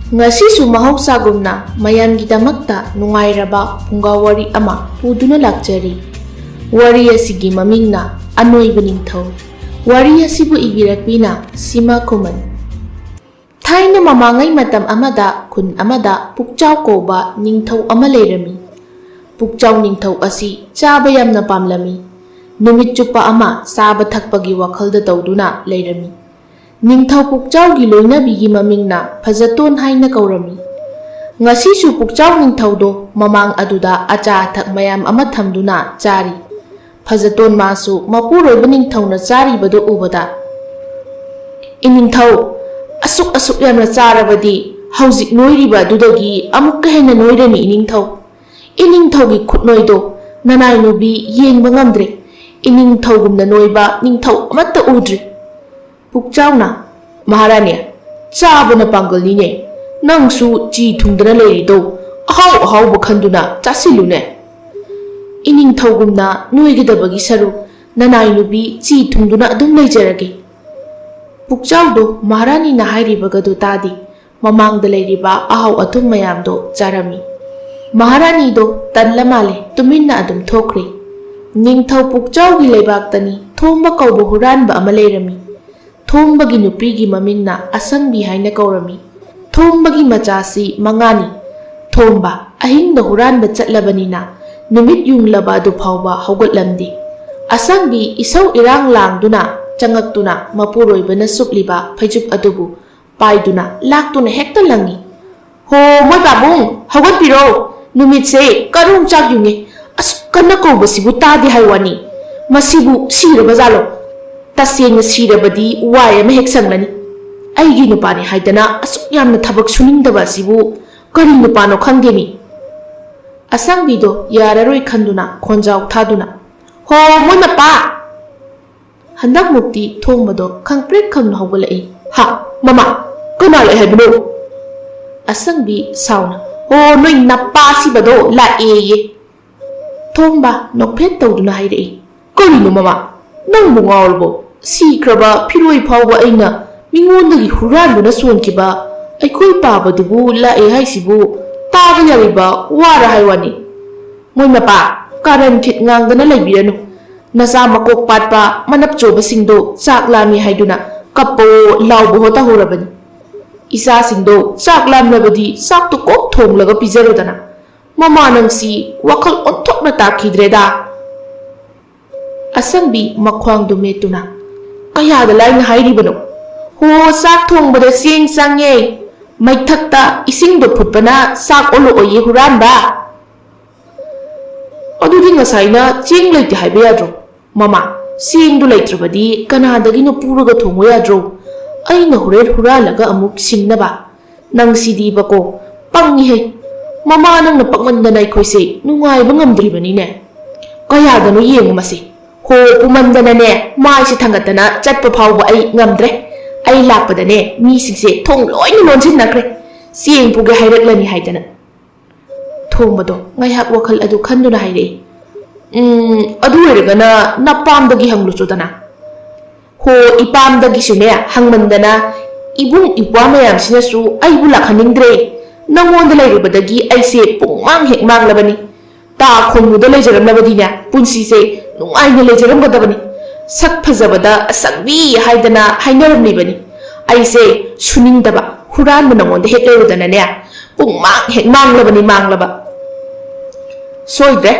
Ngasisu mahausa-gumna mayamgidamakta nungairaba pungawari ama puduna lakjari. Wari asigi mamingna Anoiba Ningthau. Wari asibu ibirakpina Sima Kuman. Thaina mamangai matam amada kun amada pukchau koba ningthau ama leirami. Pukchau ningthau asi chaba yamna pamlami. Numit chupa ama saba thakpagi wakhalda tawduna leirami. Ningthau pukchau gi loinabigi mamingna Phajaton haina kaurami. Ngasisu pukchau ningthau do mamang aduda acha thak mayam ama thamduna chari. Phajaton masu mapuroiba ningthauna charibadu ubada. Iningthau asuk yamna charabadi haujik noiriba dudagi amukka hena noirani iningthau. Iningthau gi khutnoido nanai nubi yengba ngamdre. Iningthau gumna noiba ningthau amatta udri. Pukchauna Maharani chabana pangalnine nangsu chi thungdana leirido ahau bakhanduna chasilune. Iningthau gumna noigidabagi saru nanai nubi chi thungduna adum leijarage. Pukchaudo Maharani na hairibagadu tadi mamangda leiriba ahau athum mayamdo charami. Maharani do tanlamale tuminna adum thokre. Ningthau Pukchau gi leibaktani thomba kauba huranba ama leirami. Thombagi nupigi mamingna Asangbi haina kaurami. Thombagi machasi mangani. Thomba ahingda huranba chatlabanina numit yunglaba adu phawba haugatlamdi. Asangbi isau irang langduna changaktuna mapuroibana supliba phaijup adubu paiduna laktuna hekta langi. Ho moi babung haugatpiro numitse karung chak yunge asukana kaubasibu tadi haiwani. Masibu sirabajalo. Tasengna sirabadi wai ama hek sanglani. Aigi nupani haidana asuk yamna thabak suningdaba asibu kari nupano khangdeni. Asangbido yararoi khanduna khonjau thaduna. Ho moi mapa! Handak mukti thongbado khangprek khangna haugalai. Ha mama kana lai haibno? Asangbi sauna. Ho noi napa sibado la ye. Thongba nokphet tawduna hairei. Kari no mama? Nang bungawalbo. Sikraba piroi phawba aina mingondagi huranduna sonkiba aikoi pabadubu lae haisibu taba yariba wara haiwani. Moi mapa karan khit ngangdana leibiranu. Nasa makok patpa manapchoba singdo chak lami haiduna kapo laubo hota horabani. Isa singdo chak lamlabadi saktu kok thonglaga pijarodana. Mama nangsi wakhal onthokna takhidreda. Asangbi makhwang dumetuna. Kaya dalay na hairibano. Ho sak thongbada sing sangye. May thakta ising do phutpana sak olo oye huran ba. Adudi ngasay na ching laiti haiba yadro. Mama, sing do laitrabadi kanadagi no puraga thongo yadro. Ay na huralaga amuk sing na ba. Nang sidi ba ko, pangi he. Mama nang napakmandanay ko say, nungay ba ngamdribani ne. Kaya gano yengo masi. Ho pumandana ne mai si thangatana chatpa phawba ai ngamdre ai lakpada ne mi singse thong loina lonsin nakre sieng puge hairaklani haidana thongbado ngaihak wakhal adu khanduna haire adu ergana napamdagi hangluchudana ho ipamdagi sune hangmandana ibung ipwa mayam sinasu ai bulak haningdre nangonda lairubadagi aise pungmang hekmang labani ta khonmuda leijaramlabadina punsise nungaina leijaramgadabani sak phajabada asangbi haidana hainaramnibani aise suningdaba huranba nangonda hek leirudana ne pungmang hek manglabani manglaba soidre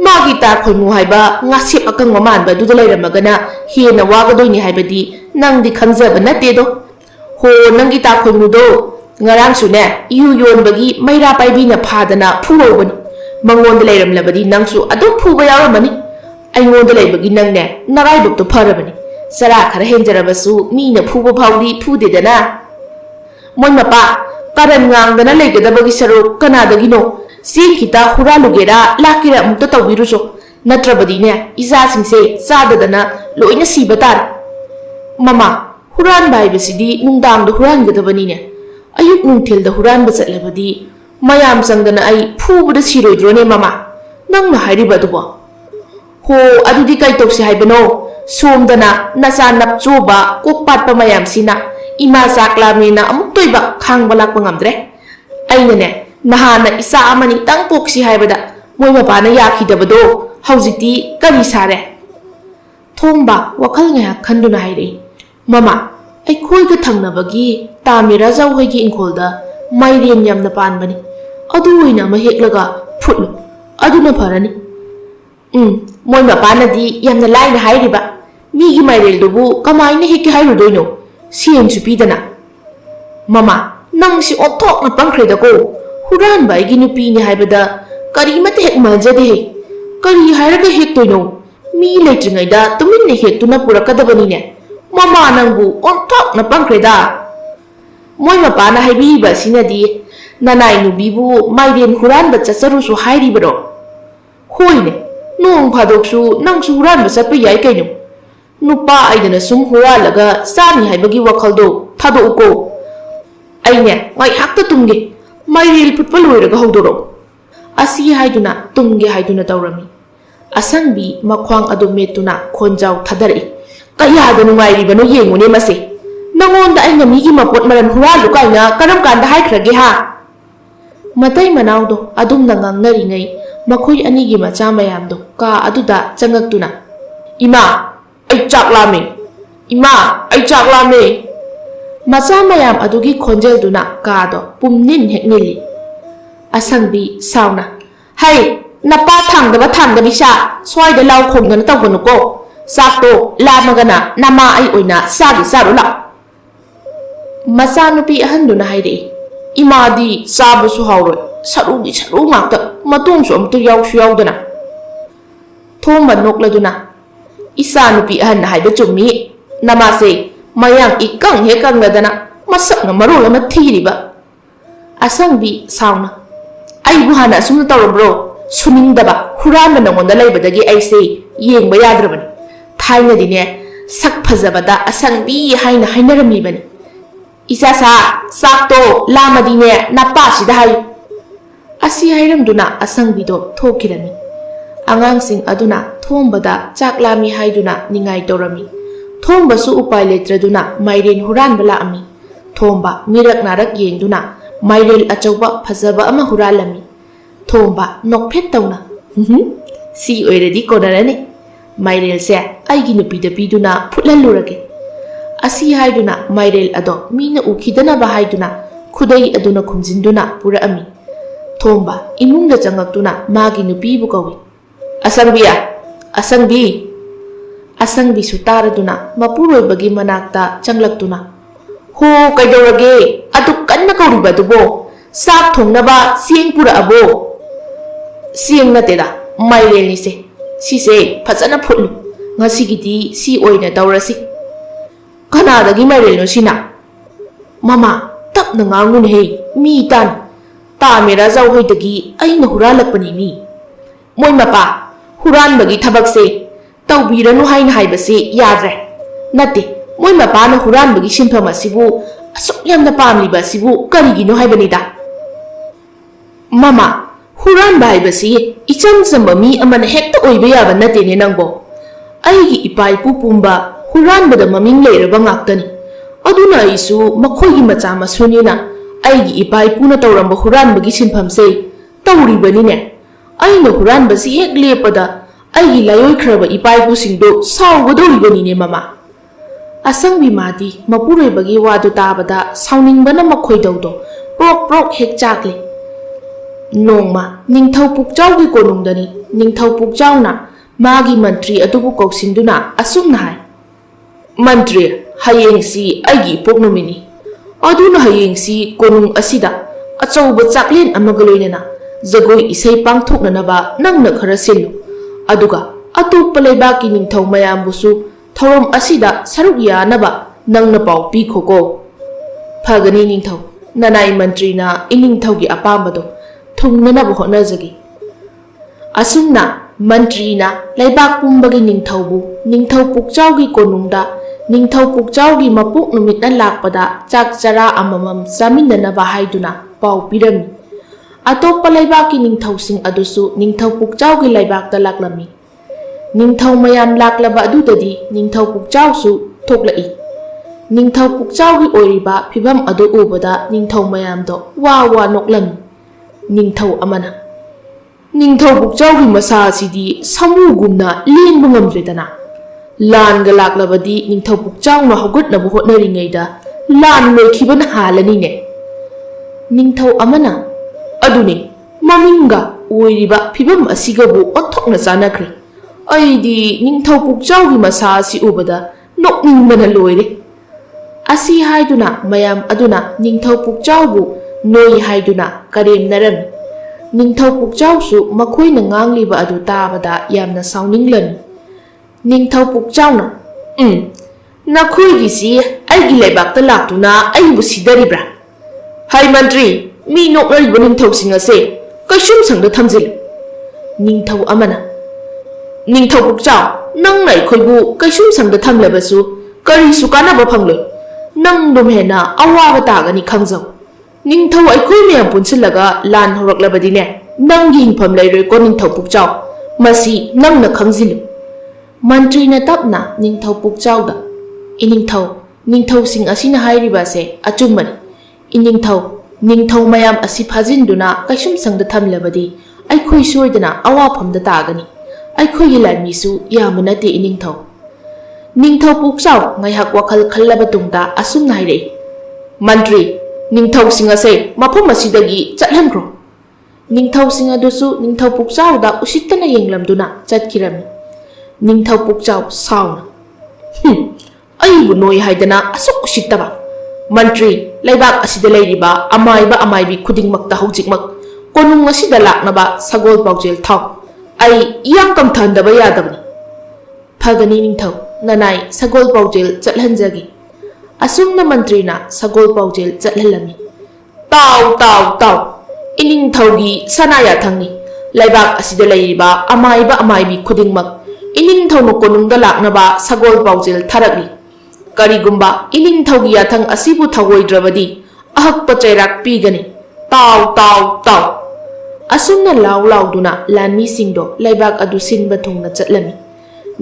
magi ta khonmu haiba ngasip akangwa manba duda leiramagana hena wagadoini haibadi nangdi khangjaba nate do ho nangi ta khonmudo ngarang sune yu yonbagi maira paibina phadana phurobani mangonda leiramlabadi nangsu adum phuba yaramani aingonda leibagi nangne naraibukto pharabani sara khara henjarabasu mina phuba phawdi phudedana moi mapa karan ngangdana leigadabagi saru kanadagino singkhita huralugera lakira mukta tawbiruso natrabadi ne iza singse sadadana loina siba tar mama huran baibasidi nungdangda hurangadabani ne ayuk nungthilda huranba chatlabadi mayam sangdana ai phubada siroidrone mama nangna hairibadubo ho adudi kai tokse haibano somdana nasa napchoba kokpatpa mayam sina इमा चाकलामेना अमुक तोइबा खांगबा Lakpa ngamdre ainane nahana isa amani tang poksi haibada moi mapana yakidabado haujiti kari sare thongba wakhal nga khanduna haire mama ai khoi ga thangnabagi tamira jaw hoigi ingkholda mairem yamna panbani adu oina ma heklaga phutlu aduna pharani moi mapana di yamna laina hairiba migi mairel dubu kamaina hekki hairudoino siam chupidana mama nang si othok na pangkhre da ko huran bai gi nupi ni haibada kari mate hek manjade he kari hairaga hek toino mi leitringai da tumin ne hek tuna purakadabani ne mama nangbu othok na pangkhre da moi mapa na haibi ba sinadi nanai nubibu mairem huran ba chacharu su hairi baro hoine nong phadoksu nang su huran ba satpa yai kaino nupa aidana sum huralaga sani haibagi wakhaldo thado uko aine mai hakta tumge mairel putpa loiraga hodoro asi haiduna tumge haiduna tawrami asangbi makhwang adu metuna khonjau thadari kayada numairi bano yengune mase nangonda aina migi mapot maran huralu kaina karam kanda haikrage ha matai manawdo adum nangang nari ngai makhoi ani gi macha mayamdo ka aduda changaktuna ima ai chaklame ima ai chaklame macha mayam adugi khonjel duna ka do pumnin heknili asangbi sauna hai napa thangdabi sa swai da law khom gana tawganu ko sakto lamagana nama ai oina sagi saru la macha nupi ahanduna haire imadi sabu su hawro saru ngakta matung su amtu yaw su yawdana thomba nokladuna isa nupi ahan haiba chummi namase mayang ikang hekang ladana masak na marul ama thiriba asangbi sauna ai buhana sumna tawrobro suningdaba hurana nangonda laibadagi aise yengba yadrabani thaina dine sak phajabada asangbi haina hainaramlibani isa sa sakto lamadine napa sida hayu asi hairamduna asangbido thokirami angangsing aduna thombada chaklami haiduna ningai torami thomba su upai letraduna mairen huran bala ami thomba mirak narak yengduna mairel achauba phajaba ama huralami thomba nokphet tawna si oiradi konarani mairel se aigi nupida piduna phutlalurage asi haiduna mairel ado mina ukhidana ba haiduna khudai aduna khumjinduna pura ami thomba imungda changaktuna magi nupi bu kawi asangbi sutaraduna mapuroibagi manakta changlaktuna ho kaidorage adu kanna kauriba dubo sak thongnaba sieng pura abo sieng nateda mairel ni se sise phajana phutlu ngasigidi si oina tawrasi kanadagi mairel no sina mama tapna ngangun he mi tan ta mera jaw hoidagi aina huralakpani mi moi mapa huran bagi thabak se tawbiranu haina haibase yadre nate moi mapa na huran bagi sinphama sibu asuk yamna pamliba sibu karigino haibanida mama huran baibase icham sambami amana hekta oiba yaba nate ne nangbo aigi ipai pupumba huran bada maming leiraba ngaktani aduna isu makhoigi macha masunina aigi ipai puna tawramba huran bagi sinpham se tawribani ne aina huran basi hek lepada aigi layoi khraba ipai pu singdo sawgodoribani ne mama asangbi madi mapuroi bagi wadu tabada sauning bana makhoi dawdo prok hek chakle nongma ningthau pukjaw gi konungdani ningthau pukjawna magi mantri adubu koksinduna asumna hai mantri hayengsi aigi poknumini aduna hayengsi konung asida achauba chaklen amagaloinana jagoi isai pangthoknanaba nangna khara silu aduga atopa leibaki ningthau mayambusu thorom asida saruk yanaba nangna pau pi khoko phagani ningthau nanai mantrina iningthaugi apambado thungnanaba hotnajagi asumna mantrina leibak pumbagi ningthaubu ningthau pukjawgi konungda ningthau pukjawgi mapuk numitna lakpada chak chara amamam chaminanaba haiduna pau pirami atopa leibaki ningthausing adusu ningthau pukjawgi leibakta laklami ningthau mayam laklaba adudadi ningthau pukjawsu thoklai ꯅꯤꯡꯊꯧ ꯄꯨꯛꯆꯥꯎꯒꯤ ꯑꯣꯏꯔꯤꯕ ꯐꯤꯚꯝ ꯑꯗꯨ ꯎꯕꯗ ꯅꯤꯡꯊꯧ ꯃꯌꯥꯝꯗꯣ ꯋꯥ ꯋꯥ ꯅꯣꯛꯂꯝꯃꯤ꯫ ꯅꯤꯡꯊꯧ ꯑꯃꯅ, ꯅꯤꯡꯊꯧ ꯄꯨꯛꯆꯥꯎꯒꯤ ꯃꯁꯥ ꯑꯁꯤꯗꯤ ꯁꯥꯃꯨꯒꯨꯝꯅ ꯂꯦꯡꯕ ꯉꯝꯗ꯭ꯔꯦꯗꯅ꯫ ꯂꯥꯟꯒ ꯂꯥꯛꯂꯕꯗꯤ ꯅꯤꯡꯊꯧ ꯄꯨꯛꯆꯥꯎꯅ ꯍꯧꯒꯠꯅꯕ ꯍꯣꯠꯅꯔꯤꯉꯩꯗ ꯂꯥꯟ ꯂꯣꯏꯈꯤꯕꯅ ꯍꯥꯜꯂꯅꯤꯅꯦ꯫ ꯅꯤꯡꯊꯧ ꯑꯃꯅ, ꯑꯗꯨꯅꯤ ꯃꯃꯤꯡꯒ ꯑꯣꯏꯔꯤꯕ ꯐꯤꯚꯝ ꯑꯁꯤꯒꯕꯨ ꯑꯣꯟꯊꯣꯛꯅ ꯆꯥꯟꯅꯈ꯭ꯔꯦ꯫ ꯑꯩꯗꯤ ꯅꯤꯡꯊꯧ ꯄꯨꯛꯆꯥꯎꯒꯤ ꯃꯁꯥ ꯑꯁꯤ ꯎꯕꯗ ꯅꯣꯛꯅꯤꯡꯕꯅ ꯂꯣꯏꯔꯦ꯫ ꯑꯁꯤ ꯍꯥꯏꯗꯨꯅ ꯃꯌꯥꯝ ꯑꯗꯨꯅ ꯅꯤꯡꯊꯧ ꯄꯨꯛꯆꯥꯎꯕꯨ ꯅꯣꯏ ꯍꯥꯏꯗꯨꯅ ꯀꯔꯦꯝꯅꯔꯝꯃꯤ꯫ ꯅꯤꯡꯊꯧ ꯄꯨꯛꯆꯥꯎꯁꯨ ꯃꯈꯣꯏꯅ ꯉꯥꯡꯂꯤꯕ ꯑꯗꯨ ꯇꯥꯕꯗ ꯌꯥꯝꯅ ꯁꯥꯎꯅꯤꯡꯂꯝꯃꯤ꯫ ꯅꯤꯡꯊꯧ ꯄꯨꯛꯆꯥꯎꯅ, ꯅꯈꯣꯏꯒꯤꯁꯤ ꯑꯩꯒꯤ ꯂꯩꯕꯥꯛꯇ ꯂꯥꯛꯇꯨꯅ ꯑꯩꯕꯨ ꯁꯤꯗꯔꯤꯕ꯭ꯔꯥ? ꯍꯩ ꯃꯟꯇ꯭ꯔꯤ, ꯃꯤ ꯅꯣꯛꯅꯔꯤꯕ ꯅꯤꯡꯊꯧꯁꯤꯡ ꯑꯁꯦ ꯀꯩꯁꯨꯝꯁꯪꯗ ꯊꯝꯖꯤꯜꯂꯨ꯫ ꯅꯤꯡꯊꯧ ꯑꯃꯅ, ꯅꯤꯡꯊꯧ ꯄꯨꯛꯆꯥꯎ, ꯅꯪꯅ ꯑꯩꯈꯣꯏꯕꯨ ꯀꯩꯁꯨꯝꯁꯪꯗ ꯊꯝꯂꯕꯁꯨ ꯀꯔꯤꯁꯨ ꯀꯥꯟꯅꯕ ꯐꯪꯂꯣꯏ꯫ ꯅꯪꯗꯨꯝ ꯍꯦꯟꯅ ꯑꯋꯥꯕ ꯇꯥꯒꯅꯤ ꯈꯪꯖꯧ꯫ ꯅꯤꯡꯊꯧ ꯑꯩꯈꯣꯏ ꯃꯌꯥꯝ ꯄꯨꯟꯁꯤꯜꯂꯒ ꯂꯥꯟ ꯍꯧꯔꯛꯂꯕꯗꯤꯅꯦ, ꯅꯪꯒꯤ ꯍꯤꯡꯐꯝ ꯂꯩꯔꯣꯏꯀꯣ ꯅꯤꯡꯊꯧ ꯄꯨꯛꯆꯥꯎ, ꯃꯁꯤ ꯅꯪꯅ ꯈꯪꯖꯤꯜꯂꯨ꯫ ꯃꯟꯇ꯭ꯔꯤꯅ ꯇꯞꯅ ꯅꯤꯡꯊꯧ ꯄꯨꯛꯆꯥꯎꯗ, ꯏꯅꯤꯡꯊꯧ, ꯅꯤꯡꯊꯧꯁꯤꯡ ꯑꯁꯤꯅ ꯍꯥꯏꯔꯤꯕ ꯑꯁꯦ ꯑꯆꯨꯝꯕꯅꯤ꯫ ꯏꯅꯤꯡꯊꯧ, ꯅꯤꯡꯊꯧ ꯃꯌꯥꯝ ꯑꯁꯤ ꯐꯥꯖꯤꯟꯗꯨꯅ ꯀꯩꯁꯨꯝꯁꯪꯗ ꯊꯝꯂꯕꯗꯤ ꯑꯩꯈꯣꯏ ꯁꯣꯏꯗꯅ ꯑꯋꯥꯐꯝꯗ ꯇꯥꯒꯅꯤ꯫ ꯑꯩꯈꯣꯏꯒꯤ ꯂꯥꯟꯃꯤꯁꯨ ꯌꯥꯝꯕ ꯅꯠꯇꯦ ꯏꯅꯤꯡꯊꯧ꯫ ꯅꯤꯡꯊꯧ ꯄꯨꯛꯆꯥꯎ ꯉꯥꯏꯍꯥꯛ ꯋꯥꯈꯜ ꯈꯜꯂꯕ ꯇꯨꯡꯗ ꯑꯁꯨꯝꯅ ꯍꯥꯏꯔꯛꯏ, ꯃꯟꯇ꯭ꯔꯤ, ꯅꯤꯡꯊꯧꯁꯤꯡ ꯑꯁꯦ ꯃꯐꯝ ꯑꯁꯤꯗꯒꯤ ꯆꯠꯍꯟꯈ꯭ꯔꯣ꯫ ꯅꯤꯡꯊꯧꯁꯤꯡ ꯑꯗꯨꯁꯨ ꯅꯤꯡꯊꯧ ꯄꯨꯛꯆꯥꯎꯗ ꯎꯁꯤꯠꯇꯅ ꯌꯦꯡꯂꯝꯗꯨꯅ ꯆꯠꯈꯤꯔꯝꯃꯤ꯫ ꯅꯤꯡꯊꯧ ꯄꯨꯛꯆꯥꯎ ꯁꯥꯎꯅ, ꯑꯩꯕꯨ ꯅꯣꯏ ꯍꯥꯏꯗꯅ ꯑꯁꯨꯛ ꯎꯁꯤꯠꯇꯕ! ꯃꯟꯇ꯭ꯔꯤ, ꯂꯩꯕꯥꯛ ꯑꯁꯤꯗ ꯂꯩꯔꯤꯕ ꯑꯃꯥꯏꯕ ꯑꯃꯥꯏꯕꯤ ꯈꯨꯗꯤꯡꯃꯛꯇ ꯍꯧꯖꯤꯛꯃꯛ ꯀꯣꯅꯨꯡ ꯑꯁꯤꯗ ꯂꯥꯛꯅꯕ ꯁꯒꯣꯜ ꯄꯥꯎꯖꯦꯜ ꯊꯥꯎ꯫ ꯑꯩ ꯏꯌꯥꯡ ꯀꯪꯊꯍꯟꯗꯕ ꯌꯥꯗꯕꯅꯤ꯫ ꯐꯒꯅꯤ ꯅꯤꯡꯊꯧ, ꯅꯅꯥꯏ ꯁꯒꯣꯜ ꯄꯥꯎꯖꯦꯜ ꯆꯠꯍꯟꯖꯒꯦ꯫ ꯑꯁꯨꯝꯅ ꯃꯟꯇ꯭ꯔꯤꯅ ꯁꯒꯣꯜ ꯄꯥꯎꯖꯦꯜ ꯆꯠꯍꯜꯂꯝꯃꯤ꯫ ꯇꯥꯎ ꯇꯥꯎ ꯇꯥꯎ, ꯏꯅꯤꯡꯊꯧꯒꯤ ꯁꯅꯥ ꯌꯥꯊꯪꯅꯤ꯫ ꯂꯩꯕꯥꯛ ꯑꯁꯤꯗ ꯂꯩꯔꯤꯕ ꯑꯃꯥꯏꯕ ꯑꯃꯥꯏꯕꯤ ꯈꯨꯗꯤꯡꯃꯛ ꯏꯅꯤꯡꯊꯧꯅ ꯀꯣꯅꯨꯡꯗ ꯂꯥꯛꯅꯕ ꯁꯒꯣꯜ ꯄꯥꯎꯖꯦꯜ ꯊꯥꯔꯛꯂꯤ꯫ ꯀꯔꯤꯒꯨꯝꯕ ꯏꯅꯤꯡꯊꯧꯒꯤ ꯌꯥꯊꯪ ꯑꯁꯤꯕꯨ ꯊꯧꯑꯣꯏꯗ꯭ꯔꯕꯗꯤ ꯑꯍꯛꯄ ꯆꯩꯔꯥꯛ ꯄꯤꯒꯅꯤ꯫ ꯇꯥꯎ ꯇꯥꯎ ꯇꯥꯎ꯫ ꯑꯁꯨꯝꯅ ꯂꯥꯎ ꯂꯥꯎꯗꯨꯅ ꯂꯥꯟꯃꯤꯁꯤꯡꯗꯣ ꯂꯩꯕꯥꯛ ꯑꯗꯨ ꯁꯤꯟꯕ ꯊꯨꯡꯅ ꯆꯠꯂꯝꯃꯤ꯫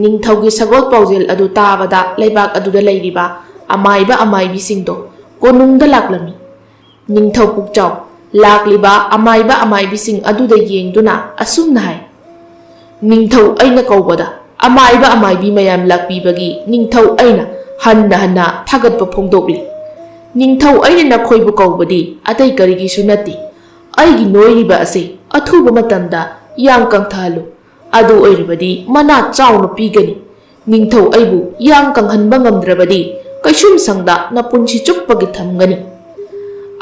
ꯅꯤꯡꯊꯧꯒꯤ ꯁꯒꯣꯜ ꯄꯥꯎꯖꯦꯜ ꯑꯗꯨ ꯇꯥꯕꯗ ꯂꯩꯕꯥꯛ ꯑꯗꯨꯗ ꯂꯩꯔꯤꯕ ꯑꯃꯥꯏꯕ ꯑꯃꯥꯏꯕꯤꯁꯤꯡꯗꯣ ꯀꯣꯅꯨꯡꯗ ꯂꯥꯛꯂꯝꯃꯤ꯫ ꯅꯤꯡꯊꯧ ꯄꯨꯛꯆꯥꯎ ꯂꯥꯛꯂꯤꯕ ꯑꯃꯥꯏꯕ ꯑꯃꯥꯏꯕꯤꯁꯤꯡ ꯑꯗꯨꯗ ꯌꯦꯡꯗꯨꯅ ꯑꯁꯨꯝꯅ ꯍꯥꯏ, ꯅꯤꯡꯊꯧ ꯑꯩꯅ ꯀꯧꯕꯗ ꯑꯃꯥꯏꯕ ꯑꯃꯥꯏꯕꯤ ꯃꯌꯥꯝ ꯂꯥꯛꯄꯤꯕꯒꯤ ꯅꯤꯡꯊꯧ ꯑꯩꯅ ꯍꯟꯅ ꯍꯟꯅ ꯊꯥꯒꯠꯄ ꯐꯣꯡꯗꯣꯛꯂꯤ꯫ ꯅꯤꯡꯊꯧ ꯑꯩꯅ ꯅꯈꯣꯏꯕꯨ ꯀꯧꯕꯗꯤ ꯑꯇꯩ ꯀꯔꯤꯒꯤꯁꯨ ꯅꯠꯇꯦ, ꯑꯩꯒꯤ ꯅꯣꯏꯔꯤꯕ ꯑꯁꯤ ꯑꯊꯨꯕ ꯃꯇꯝꯗ ꯌꯥꯡ ꯀꯪꯊꯍꯜꯂꯨ, ꯑꯗꯨ ꯑꯣꯏꯔꯕꯗꯤ ꯃꯅꯥ ꯆꯥꯎꯅ ꯄꯤꯒꯅꯤ꯫ ꯅꯤꯡꯊꯧ ꯑꯩꯕꯨ ꯌꯥꯡ ꯀꯪꯍꯟꯕ ꯉꯝꯗ꯭ꯔꯕꯗꯤ ꯀꯩꯁꯨꯝꯁꯪꯗ ꯅꯄꯨꯟꯁꯤ ꯆꯨꯞꯄꯒꯤ ꯊꯝꯒꯅꯤ꯫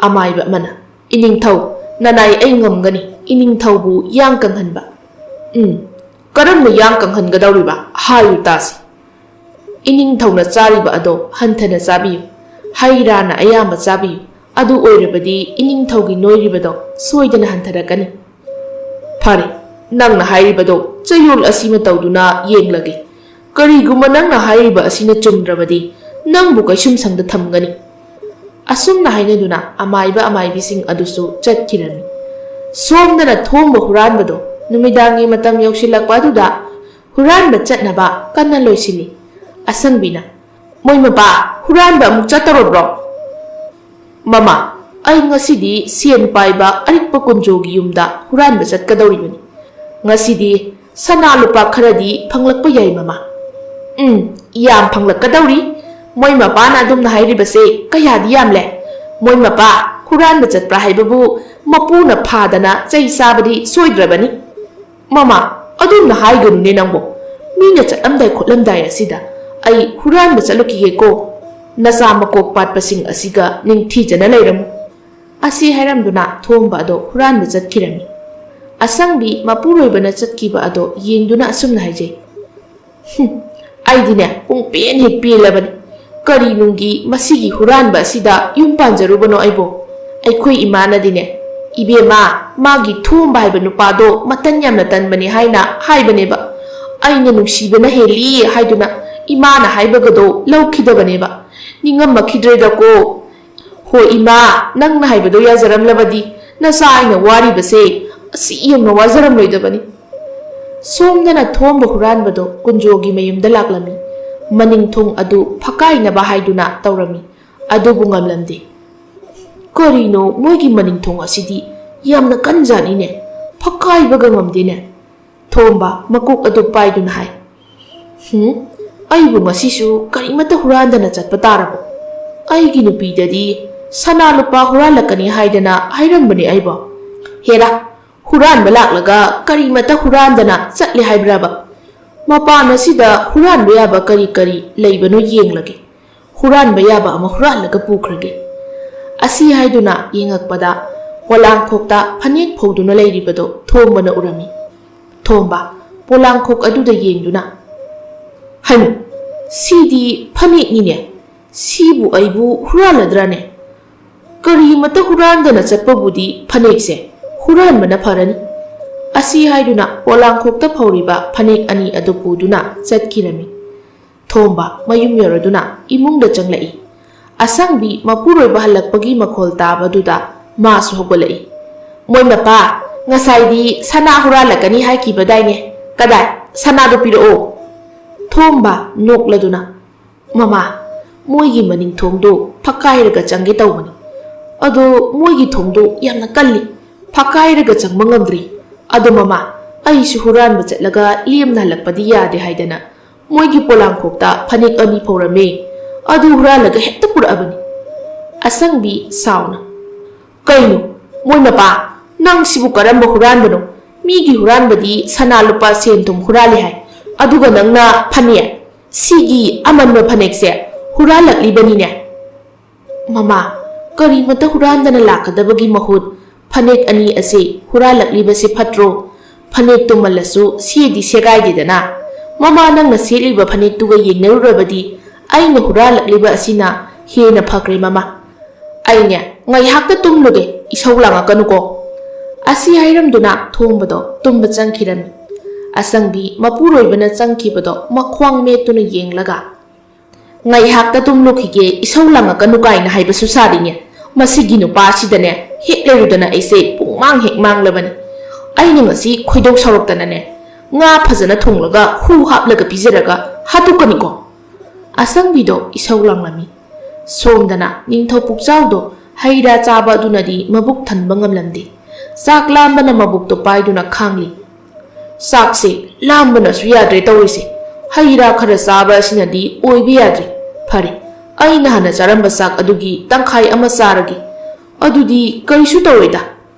ꯑꯃꯥꯏꯕ ꯑꯃꯅ, ꯏꯅꯤꯡꯊꯧ, ꯅꯅꯥꯏ ꯑꯩ ꯉꯝꯒꯅꯤ ꯏꯅꯤꯡꯊꯧꯕꯨ ꯌꯥꯡ ꯀꯪꯍꯟꯕ꯫ ꯀꯔꯝꯅ ꯌꯥꯡ ꯀꯪꯍꯟꯒꯗꯧꯔꯤꯕ ꯍꯥꯏꯌꯨ ꯇꯥꯁꯤ꯫ ꯏꯅꯤꯡꯊꯧꯅ ꯆꯥꯔꯤꯕ ꯑꯗꯣ ꯍꯟꯊꯅ ꯆꯥꯕꯤꯌꯨ, ꯍꯩ ꯔꯥꯅ ꯑꯌꯥꯝꯕ ꯆꯥꯕꯤꯌꯨ, ꯑꯗꯨ ꯑꯣꯏꯔꯕꯗꯤ ꯏꯅꯤꯡꯊꯧꯒꯤ ꯅꯣꯏꯔꯤꯕꯗꯣ ꯁꯣꯏꯗꯅ ꯍꯟꯊꯔꯛꯀꯅꯤ꯫ ꯐꯔꯦ, ꯅꯪꯅ ꯍꯥꯏꯔꯤꯕꯗꯣ ꯆꯌꯣꯜ ꯑꯁꯤꯃ ꯇꯧꯗꯨꯅ ꯌꯦꯡꯂꯒꯦ꯫ ꯀꯔꯤꯒꯨꯝꯕ ꯅꯪꯅ ꯍꯥꯏꯔꯤꯕ ꯑꯁꯤꯅ ꯆꯨꯝꯗ꯭ꯔꯕꯗꯤ ꯅꯪꯕꯨ ꯀꯩꯁꯨꯝꯁꯪꯗ ꯊꯝꯒꯅꯤ꯫ ꯑꯁꯨꯝꯅ ꯍꯥꯏꯅꯗꯨꯅ ꯑꯃꯥꯏꯕ ꯑꯃꯥꯏꯕꯤꯁꯤꯡ ꯑꯗꯨꯁꯨ ꯆꯠꯈꯤꯔꯝꯃꯤ꯫ ꯁꯣꯝꯗꯅ ꯊꯣꯡꯕ ꯍꯨꯔꯥꯟꯕꯗꯣ ꯅꯨꯃꯤꯗꯥꯡꯒꯤ ꯃꯇꯝ ꯌꯧꯁꯤꯜꯂꯛꯄ ꯑꯗꯨꯗ ꯍꯨꯔꯥꯟꯕ ꯆꯠꯅꯕ ꯀꯟꯅ ꯂꯣꯏꯁꯤꯜꯂꯤ꯫ ꯑꯁꯪꯕꯤꯅ, ꯃꯣꯏ ꯃꯄꯥ, ꯍꯨꯔꯥꯟꯕ ꯑꯃꯨꯛ ꯆꯠꯇꯧꯔꯕ꯭ꯔꯣ? ꯃꯃꯥ, ꯑꯩ ꯉꯁꯤꯗꯤ ꯁꯦꯟ ꯄꯥꯏꯕ ꯑꯔꯤꯛꯄ ꯀꯨꯟꯖꯣꯒꯤ ꯌꯨꯝꯗ ꯍꯨꯔꯥꯟꯕ ꯆꯠꯀꯗꯧꯔꯤꯕꯅꯤ꯫ ꯉꯁꯤꯗꯤ ꯁꯅꯥ ꯂꯨꯄꯥ ꯈꯔꯗꯤ ꯐꯪꯂꯛꯄ ꯌꯥꯏ ꯃꯃꯥ꯫ ꯌꯥꯝ ꯐꯪꯂꯛꯀꯗꯧꯔꯤ꯫ ꯃꯣꯏ ꯃꯄꯥꯅ ꯑꯗꯨꯝꯅ ꯍꯥꯏꯔꯤꯕꯁꯦ ꯀꯌꯥꯗꯤ ꯌꯥꯝꯂꯦ꯫ ꯃꯣꯏ ꯃꯄꯥ, ꯍꯨꯔꯥꯟꯕ ꯆꯠꯄ꯭ꯔꯥ ꯍꯥꯏꯕꯕꯨ ꯃꯄꯨꯅ ꯐꯥꯗꯅ ꯆꯩ ꯆꯥꯕꯗꯤ ꯁꯣꯏꯗ꯭ꯔꯕꯅꯤ꯫ ꯃꯃꯥ, ꯑꯗꯨꯝꯅ ꯍꯥꯏꯒꯅꯨꯅꯦ ꯅꯪꯕꯨ꯫ ꯃꯤꯅ ꯆꯠꯂꯝꯗꯥꯏ ꯈꯣꯠꯂꯝꯗꯥꯏ ꯑꯁꯤꯗ ꯑꯩ ꯍꯨꯔꯥꯟꯕ ꯆꯠꯂꯨꯈꯤꯒꯦꯀꯣ꯫ ꯅꯆꯥ ꯃꯀꯣꯛ ꯄꯥꯠꯄꯁꯤꯡ ꯑꯁꯤꯒ ꯅꯤꯡꯊꯤꯖꯅ ꯂꯩꯔꯝꯃꯨ꯫ ꯑꯁꯤ ꯍꯥꯏꯔꯝꯗꯨꯅ ꯊꯣꯡꯕ ꯑꯗꯣ ꯍꯨꯔꯥꯟꯕ ꯆꯠꯈꯤꯔꯝꯃꯤ꯫ ꯑꯁꯪꯕꯤ ꯃꯄꯨꯔꯣꯏꯕꯅ ꯆꯠꯈꯤꯕ ꯑꯗꯣ ꯌꯦꯡꯗꯨꯅ ꯑꯁꯨꯝꯅ ꯍꯥꯏꯖꯩ, ꯑꯩꯗꯤꯅꯦ ꯄꯨꯡꯄꯦꯟ ꯍꯦꯛ ꯄꯦꯜꯂꯕꯅꯤ꯫ ꯀꯔꯤꯅꯨꯡꯒꯤ ꯃꯁꯤꯒꯤ ꯍꯨꯔꯥꯟꯕ ꯑꯁꯤꯗ ꯌꯨꯝ ꯄꯥꯟꯖꯔꯨꯕꯅꯣ ꯑꯩꯕꯣ? ꯑꯩꯈꯣꯏ ꯏꯃꯥꯅꯗꯤꯅꯦ, ꯏꯕꯦꯝꯃ, ꯃꯥꯒꯤ ꯊꯣꯝꯕ ꯍꯥꯏꯕ ꯅꯨꯄꯥꯗꯣ ꯃꯇꯟ ꯌꯥꯝꯅ ꯇꯟꯕꯅꯤ ꯍꯥꯏꯅ ꯍꯥꯏꯕꯅꯦꯕ꯫ ꯑꯩꯅ ꯅꯨꯡꯁꯤꯕꯅ ꯍꯦꯜꯂꯤ ꯍꯥꯏꯗꯨꯅ ꯏꯃꯥꯅ ꯍꯥꯏꯕꯒꯗꯣ ꯂꯧꯈꯤꯗꯕꯅꯦꯕ꯫ ꯅꯤꯡꯉꯝꯃꯛꯈꯤꯗ꯭ꯔꯦꯗꯀꯣ꯫ ꯍꯣꯏ ꯏꯃꯥ, ꯅꯪꯅ ꯍꯥꯏꯕꯗꯣ ꯌꯥꯖꯔꯝꯂꯕꯗꯤ ꯅꯆꯥ ꯑꯩꯅ ꯋꯥꯔꯤꯕꯁꯦ ꯑꯁꯤ ꯌꯧꯅ ꯋꯥꯖꯔꯝꯂꯣꯏꯗꯕꯅꯤ꯫ ꯁꯣꯝꯗꯅ ꯊꯣꯝꯕ ꯍꯨꯔꯥꯟꯕꯗꯣ ꯀꯨꯟꯖꯣꯒꯤ ꯃꯌꯨꯝꯗ ꯂꯥꯛꯂꯝꯃꯤ꯫ ꯃꯅꯤꯡꯊꯨꯡ ꯑꯗꯨ ꯐꯛꯀꯥꯏꯅꯕ ꯍꯥꯏꯗꯨꯅ ꯇꯧꯔꯝꯃꯤ ꯑꯗꯨꯕꯨ ꯉꯝꯂꯝꯗꯦ꯫ ꯀꯔꯤꯅꯣ ꯃꯣꯏꯒꯤ ꯃꯅꯤꯡꯊꯨꯡ ꯑꯁꯤꯗꯤ ꯌꯥꯝꯅ ꯀꯟꯖꯥꯠꯅꯤꯅꯦ, ꯐꯛꯀꯥꯏꯕꯒ ꯉꯝꯗꯦꯅꯦ꯫ ꯊꯣꯝꯕ ꯃꯀꯣꯛ ꯑꯗꯨ ꯄꯥꯏꯗꯨꯅ ꯍꯥꯏ꯫ ꯑꯩꯕꯨ ꯉꯁꯤꯁꯨ ꯀꯔꯤꯃꯠꯇ ꯍꯨꯔꯥꯟꯗꯅ ꯆꯠꯄ ꯇꯥꯔꯕꯣ? ꯑꯩꯒꯤ ꯅꯨꯄꯤꯗꯗꯤ ꯁꯅꯥ ꯂꯨꯄꯥ ꯍꯨꯔꯥꯜꯂꯛꯀꯅꯤ ꯍꯥꯏꯗꯅ ꯍꯥꯏꯔꯝꯕꯅꯤ ꯑꯩꯕꯣ꯫ ꯍꯦꯔꯥ, ꯍꯨꯔꯥꯟꯕ ꯂꯥꯛꯂꯒ ꯀꯔꯤꯃꯠꯇ ꯍꯨꯔꯥꯟꯗꯅ ꯆꯠꯂꯦ ꯍꯥꯏꯕ꯭ꯔꯕ? ꯃꯄꯥꯟ ꯑꯁꯤꯗ ꯍꯨꯔꯥꯟꯕ ꯌꯥꯕ ꯀꯔꯤ ꯀꯔꯤ ꯂꯩꯕꯅꯣ ꯌꯦꯡꯂꯒꯦ, ꯍꯨꯔꯥꯟꯕ ꯌꯥꯕ ꯑꯃ ꯍꯨꯔꯥꯜꯂꯒ ꯄꯨꯈ꯭ꯔꯒꯦ꯫ ꯑꯁꯤ ꯍꯥꯏꯗꯨꯅ ꯌꯦꯡꯉꯛꯄꯗ ꯄꯣꯂꯥꯡꯈꯣꯛꯇ ꯐꯅꯦꯛ ꯐꯧꯗꯨꯅ ꯂꯩꯔꯤꯕꯗꯣ ꯊꯣꯝꯕꯅ ꯎꯔꯝꯃꯤ꯫ ꯊꯣꯝꯕ ꯄꯣꯂꯥꯡꯈꯣꯛ ꯑꯗꯨꯗ ꯌꯦꯡꯗꯨꯅ, ꯍꯩꯃ, ꯁꯤꯗꯤ ꯐꯅꯦꯛꯅꯤꯅꯦ, ꯁꯤꯕꯨ ꯑꯩꯕꯨ ꯍꯨꯔꯥꯜꯂꯗ꯭ꯔꯥꯅꯦ? ꯀꯔꯤꯃꯠꯇ ꯍꯨꯔꯥꯟꯗꯅ ꯆꯠꯄꯕꯨꯗꯤ ꯐꯅꯦꯛꯁꯦ ꯍꯨꯔꯥꯟꯕꯅ ꯐꯔꯅꯤ꯫ ꯑꯁꯤ ꯍꯥꯏꯗꯨꯅ ꯄꯣꯂꯥꯡꯈꯣꯛꯇ ꯐꯧꯔꯤꯕ ꯐꯅꯦꯛ ꯑꯅꯤ ꯑꯗꯨ ꯄꯨꯗꯨꯅ ꯆꯠꯈꯤꯔꯝꯃꯤ꯫ ꯊꯣꯝꯕ ꯃꯌꯨꯝ ꯌꯧꯔꯗꯨꯅ ꯏꯃꯨꯡꯗ ꯆꯪꯂꯛꯏ꯫ ꯑꯁꯪꯕꯤ ꯃꯄꯨꯔꯣꯏꯕ ꯍꯜꯂꯛꯄꯒꯤ ꯃꯈꯣꯜ ꯇꯥꯕꯗꯨꯗ ꯃꯥꯁꯨ ꯍꯧꯒꯠꯂꯛꯏ꯫ ꯃꯣꯏ ꯃꯄꯥ, ꯉꯁꯥꯏꯗꯤ ꯁꯅꯥ ꯍꯨꯔꯥꯜꯂꯛꯀꯅꯤ ꯍꯥꯏꯈꯤꯕꯗꯥꯏꯅꯦ, ꯀꯗꯥꯏ? ꯁꯅꯥꯗꯨ ꯄꯤꯔꯛꯑꯣ꯫ ꯊꯣꯝꯕ ꯅꯣꯛꯂꯗꯨꯅ, ꯃꯃꯥ, ꯃꯣꯏꯒꯤ ꯃꯅꯤꯡꯊꯣꯡꯗꯨ ꯐꯛꯀꯥꯏꯔꯒ ꯆꯪꯒꯦ ꯇꯧꯕꯅꯤ, ꯑꯗꯣ ꯃꯣꯏꯒꯤ ꯊꯣꯡꯗꯨ ꯌꯥꯝꯅ ꯀꯜꯂꯤ, ꯐꯛꯀꯥꯏꯔꯒ ꯆꯪꯕ ꯉꯝꯗ꯭ꯔꯤ꯫ ꯑꯗꯣ ꯃꯃꯥ, ꯑꯩꯁꯨ ꯍꯨꯔꯥꯟꯕ ꯆꯠꯂꯒ ꯂꯦꯝꯅ ꯍꯜꯂꯛꯄꯗꯤ ꯌꯥꯗꯦ ꯍꯥꯏꯗꯅ ꯃꯣꯏꯒꯤ ꯄꯣꯂꯥꯡꯈꯣꯛꯇ ꯐꯅꯦꯛ ꯑꯅꯤ ꯐꯧꯔꯝꯃꯦ, ꯑꯗꯨ ꯍꯨꯔꯥꯜꯂꯒ ꯍꯦꯛꯇ ꯄꯨꯔꯛꯑꯕꯅꯤ꯫ ꯑꯁꯪꯕꯤ ꯁꯥꯎꯅ, ꯀꯩꯅꯣ ꯃꯣꯏ ꯃꯄꯥ, ꯅꯪ ꯁꯤꯕꯨ ꯀꯔꯝꯕ ꯍꯨꯔꯥꯟꯕꯅꯣ? ꯃꯤꯒꯤ ꯍꯨꯔꯥꯟꯕꯗꯤ ꯁꯅꯥ ꯂꯨꯄꯥ ꯁꯦꯟ ꯊꯨꯝ ꯍꯨꯔꯥꯜꯂꯤ ꯍꯥꯏ, ꯑꯗꯨꯒ ꯅꯪꯅ ꯐꯅꯦꯛ, ꯁꯤꯒꯤ ꯑꯃꯟꯕ ꯐꯅꯦꯛꯁꯦ ꯍꯨꯔꯥꯜꯂꯛꯂꯤꯕꯅꯤꯅꯦ꯫ ꯃꯃꯥ, ꯀꯔꯤꯃꯠꯇ ꯍꯨꯔꯥꯟꯗꯅ ꯂꯥꯛꯀꯗꯕꯒꯤ ꯃꯍꯨꯠ ꯐꯅꯦꯛ ꯑꯅꯤ ꯑꯁꯤ ꯍꯨꯔꯥꯜꯂꯛꯂꯤꯕꯁꯤ ꯐꯠꯇ꯭ꯔꯣ? ꯐꯅꯦꯛ ꯇꯨꯝꯃꯜꯂꯁꯨ ꯁꯦꯗꯤ ꯁꯦꯒꯥꯏꯗꯦꯗꯅ꯫ ꯃꯃꯥ, ꯅꯪꯅ ꯁꯦꯠꯂꯤꯕ ꯐꯅꯦꯛꯇꯨꯒ ꯌꯦꯡꯅꯔꯨꯔꯕꯗꯤ ꯑꯩꯅ ꯍꯨꯔꯥꯜꯂꯛꯂꯤꯕ ꯑꯁꯤꯅ ꯍꯦꯟꯅ ꯐꯈ꯭ꯔꯦ ꯃꯃꯥ꯫ ꯑꯩꯅꯦ ꯉꯥꯏꯍꯥꯛꯇ ꯇꯨꯝꯂꯨꯒꯦ, ꯏꯁꯧ ꯂꯥꯡꯉꯛꯀꯅꯨꯀꯣ꯫ ꯑꯁꯤ ꯍꯥꯏꯔꯝꯗꯨꯅ ꯊꯣꯝꯕꯗꯣ ꯇꯨꯝꯕ ꯆꯪꯈꯤꯔꯝꯃꯤ꯫ ꯑꯁꯪꯕꯤ ꯃꯄꯨꯔꯣꯏꯕꯅ ꯆꯪꯈꯤꯕꯗꯣ ꯃꯈ꯭ꯋꯥꯡ ꯃꯦꯠꯇꯨꯅ ꯌꯦꯡꯂꯒ, ꯉꯥꯏꯍꯥꯛꯇ ꯇꯨꯝꯂꯨꯈꯤꯒꯦ, ꯏꯁꯧ ꯂꯥꯡꯉꯛꯀꯅꯨ ꯀꯥꯏꯅ ꯍꯥꯏꯕꯁꯨ ꯁꯥꯔꯤꯅꯦ꯫ ꯃꯁꯤꯒꯤ ꯅꯨꯄꯥꯁꯤꯗꯅꯦ ꯍꯦꯛ ꯂꯩꯔꯨꯗꯅ ꯑꯩꯁꯦ ꯄꯨꯡꯃꯥꯡ ꯍꯦꯛ ꯃꯥꯡꯂꯕꯅꯤ꯫ ꯑꯩꯅ ꯉꯁꯤ ꯈꯣꯏꯗꯧ ꯁꯥꯎꯔꯛꯇꯅꯅꯦ ꯉꯥ ꯐꯖꯅ ꯊꯣꯡꯂꯒ ꯍꯨ ꯍꯥꯞꯂꯒ ꯄꯤꯖꯔꯒ ꯍꯥꯠꯇꯣꯛꯀꯅꯤꯀꯣ꯫ ꯑꯁꯪꯕꯤꯗꯣ ꯏꯁꯧ ꯂꯥꯡꯂꯝꯃꯤ꯫ ꯁꯣꯝꯗꯅ ꯅꯤꯡꯊꯧ ꯄꯨꯛꯆꯥꯎꯗꯣ ꯍꯩ ꯔꯥ ꯆꯥꯕ ꯑꯗꯨꯅꯗꯤ ꯃꯕꯨꯛ ꯊꯟꯕ ꯉꯝꯂꯝꯗꯦ꯫ ꯆꯥꯛ ꯂꯥꯝꯕꯅ ꯃꯕꯨꯛꯇꯣ ꯄꯥꯏꯗꯨꯅ ꯈꯥꯡꯂꯤ꯫ ꯆꯥꯛꯁꯦ ꯂꯥꯝꯕꯅꯁꯨ ꯌꯥꯗ꯭ꯔꯦ ꯇꯧꯔꯤꯁꯦ, ꯍꯩ ꯔꯥ ꯈꯔ ꯆꯥꯕ ꯑꯁꯤꯅꯗꯤ ꯑꯣꯏꯕ ꯌꯥꯗ꯭ꯔꯦ꯫ ꯐꯔꯦ, ꯑꯩꯅ ꯍꯥꯟꯅ ꯆꯥꯔꯝꯕ ꯆꯥꯛ ꯑꯗꯨꯒꯤ ꯇꯪꯈꯥꯏ ꯑꯃ ꯆꯥꯔꯒꯦ, ꯑꯗꯨꯗꯤ ꯀꯔꯤꯁꯨ ꯇꯧꯔꯣꯏꯗ꯫